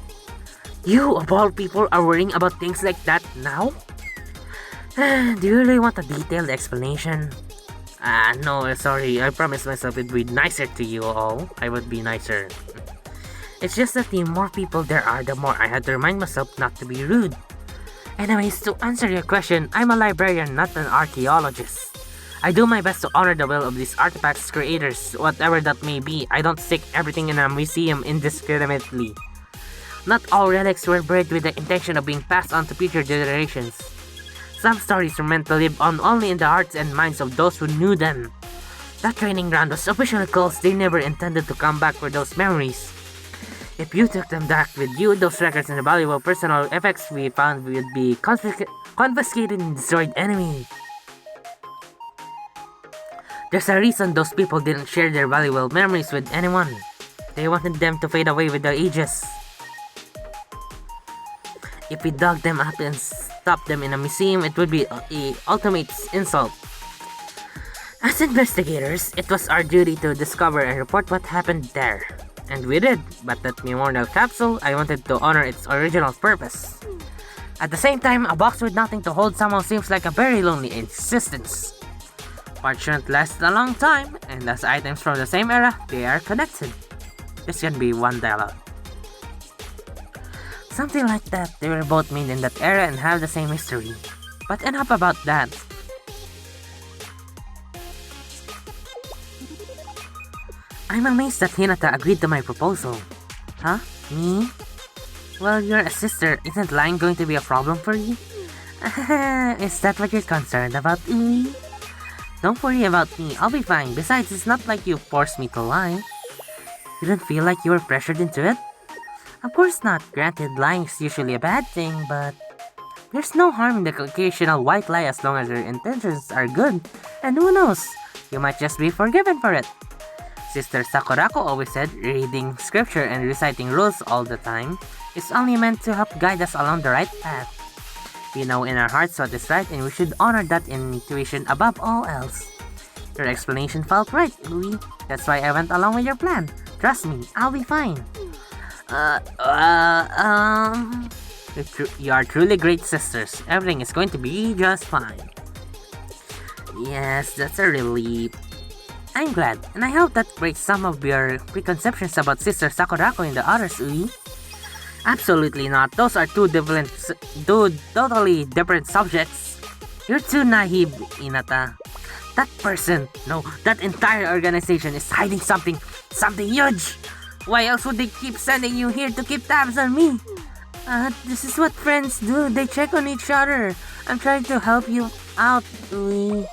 You, of all people, are worrying about things like that now? Do you really want a detailed explanation? No, sorry. I promised myself it'd be nicer to you all. I would be nicer. It's just that the more people there are, the more I had to remind myself not to be rude. Anyways, to answer your question, I'm a librarian, not an archaeologist. I do my best to honor the will of these artifacts' creators, whatever that may be. I don't stick everything in a museum indiscriminately. Not all relics were buried with the intention of being passed on to future generations. Some stories were meant to live on only in the hearts and minds of those who knew them. That training ground was officially closed. They never intended to come back for those memories. If you took them back with you, those records and the valuable personal effects we found would be confiscated and destroyed anyway. There's a reason those people didn't share their valuable memories with anyone. They wanted them to fade away with the ages. If we dug them up and stuffed them in a museum, it would be a ultimate insult. As investigators, it was our duty to discover and report what happened there. And we did, but that memorial capsule, I wanted to honor its original purpose. At the same time, a box with nothing to hold somehow seems like a very lonely existence. Parchment lasts a long time, and as items from the same era, they are connected. This can be one dialogue. Something like that. They were both made in that era and have the same history. But enough about that. I'm amazed that Hinata agreed to my proposal. Huh? Me? Well, you're a sister. Isn't lying going to be a problem for you? Is that what you're concerned about, Ui? Don't worry about me. I'll be fine. Besides, it's not like you forced me to lie. You didn't feel like you were pressured into it? Of course not. Granted, lying is usually a bad thing, but there's no harm in the occasional white lie as long as your intentions are good. And who knows, you might just be forgiven for it. Sister Sakurako always said reading scripture and reciting rules all the time is only meant to help guide us along the right path. We know in our hearts what is right and we should honor that intuition above all else. Your explanation felt right, Louis. That's why I went along with your plan. Trust me, I'll be fine. You are truly great sisters. Everything is going to be just fine. Yes, that's a relief. I'm glad, and I hope that breaks some of your preconceptions about Sister Sakurako and the others, Ui. Absolutely not. Those are two totally different subjects. You're too naive, Hinata. That person, no, that entire organization is hiding something huge. Why else would they keep sending you here to keep tabs on me? This is what friends do. They check on each other. I'm trying to help you out, Ui.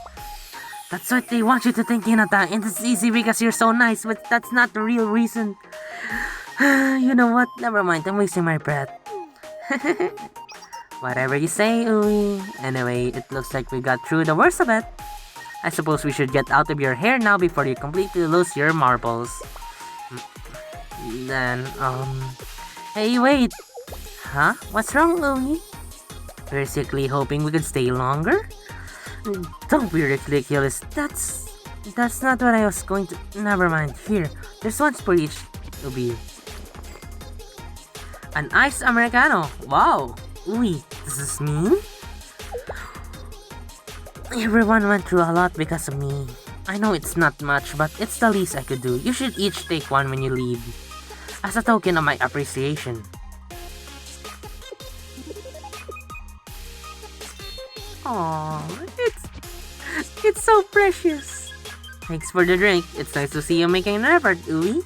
That's what they want you to think, Hinata, and it's easy because you're so nice, but that's not the real reason. You know what? Never mind, I'm wasting my breath. Whatever you say, Ui. Anyway, it looks like we got through the worst of it. I suppose we should get out of your hair now before you completely lose your marbles. Then, Hey, wait! Huh? What's wrong, Ui? We're secretly hoping we could stay longer? Don't be ridiculous. That's not what I was going to... Never mind. Here, there's one for each of you. An iced Americano. Wow. Ui, does this mean? Everyone went through a lot because of me. I know it's not much, but it's the least I could do. You should each take one when you leave. As a token of my appreciation. Aww, it's so precious. Thanks for the drink. It's nice to see you making an effort, Ui.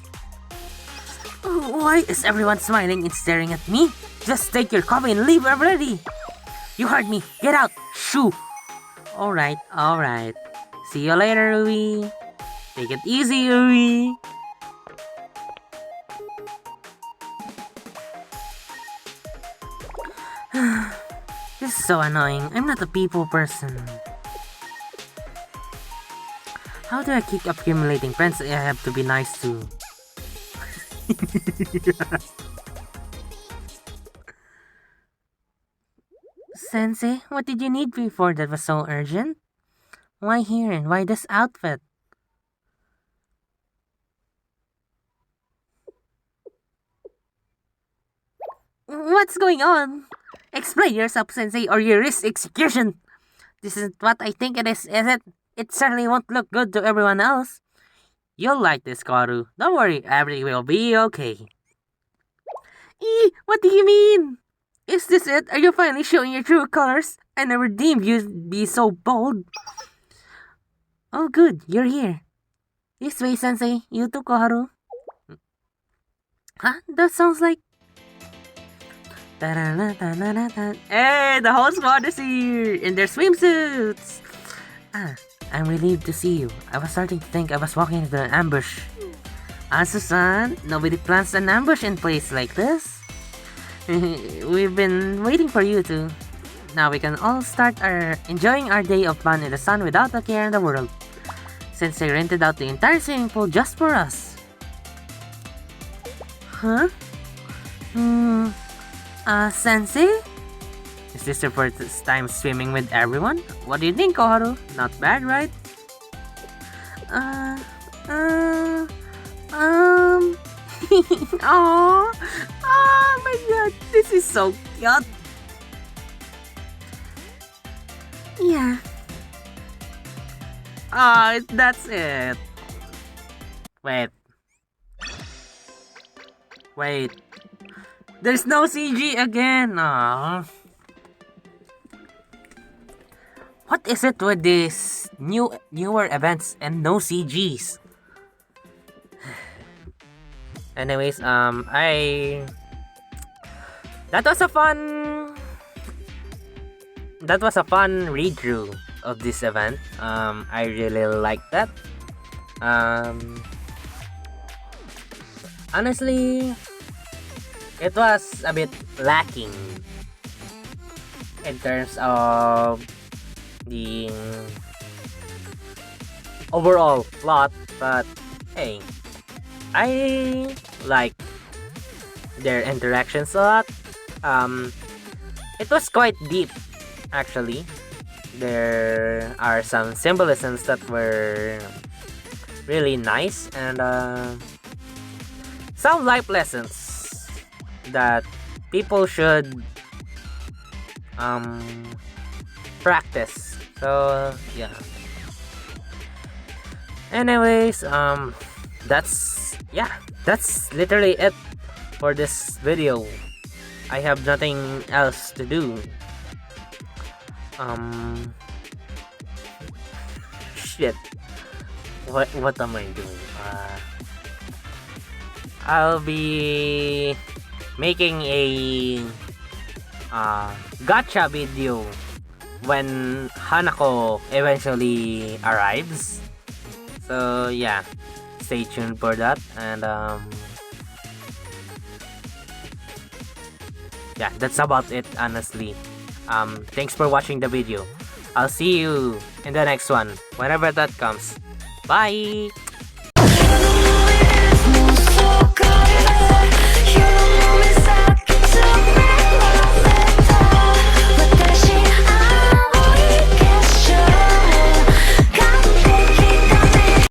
Why is everyone smiling and staring at me? Just take your coffee and leave already. You heard me. Get out. Shoo. Alright. See you later, Ui. Take it easy, Ui. This is so annoying. I'm not a people person. How do I keep accumulating friends I have to be nice to? Sensei, what did you need me for that was so urgent? Why here and why this outfit? What's going on? Explain yourself, Sensei, or you risk execution. This isn't what I think it is it? It certainly won't look good to everyone else. You'll like this, Karu. Don't worry, everything will be okay. What do you mean? Is this it? Are you finally showing your true colors? I never deemed you'd be so bold. Oh, good, you're here. This way, Sensei. You too, Koharu. Huh? That sounds like... Hey, the whole squad is here! In their swimsuits! I'm relieved to see you. I was starting to think I was walking into an ambush. Susan, nobody plans an ambush in place like this. We've been waiting for you to. Now we can all start enjoying our day of fun in the sun without a care in the world. Since they rented out the entire swimming pool just for us. Huh? Sensei? Is this your first time swimming with everyone? What do you think, Koharu? Not bad, right? Oh my god, this is so cute. Yeah. That's it. Wait. There's no CG again. Aww. What is it with these newer events and no CGs? Anyways, that was a fun read-through of this event. I really liked that. Honestly, it was a bit lacking in terms of the overall plot, but hey, I like their interactions a lot. It was quite deep, actually. There are some symbolisms that were really nice, and some life lessons that people should practice. So yeah. Anyways, that's literally it for this video. I have nothing else to do. Shit. What am I doing? I'll be making a gacha video when Hanako eventually arrives. So yeah, stay tuned for that, and yeah, that's about it, honestly. Thanks for watching the video. I'll see you in the next one, whenever that comes. Bye!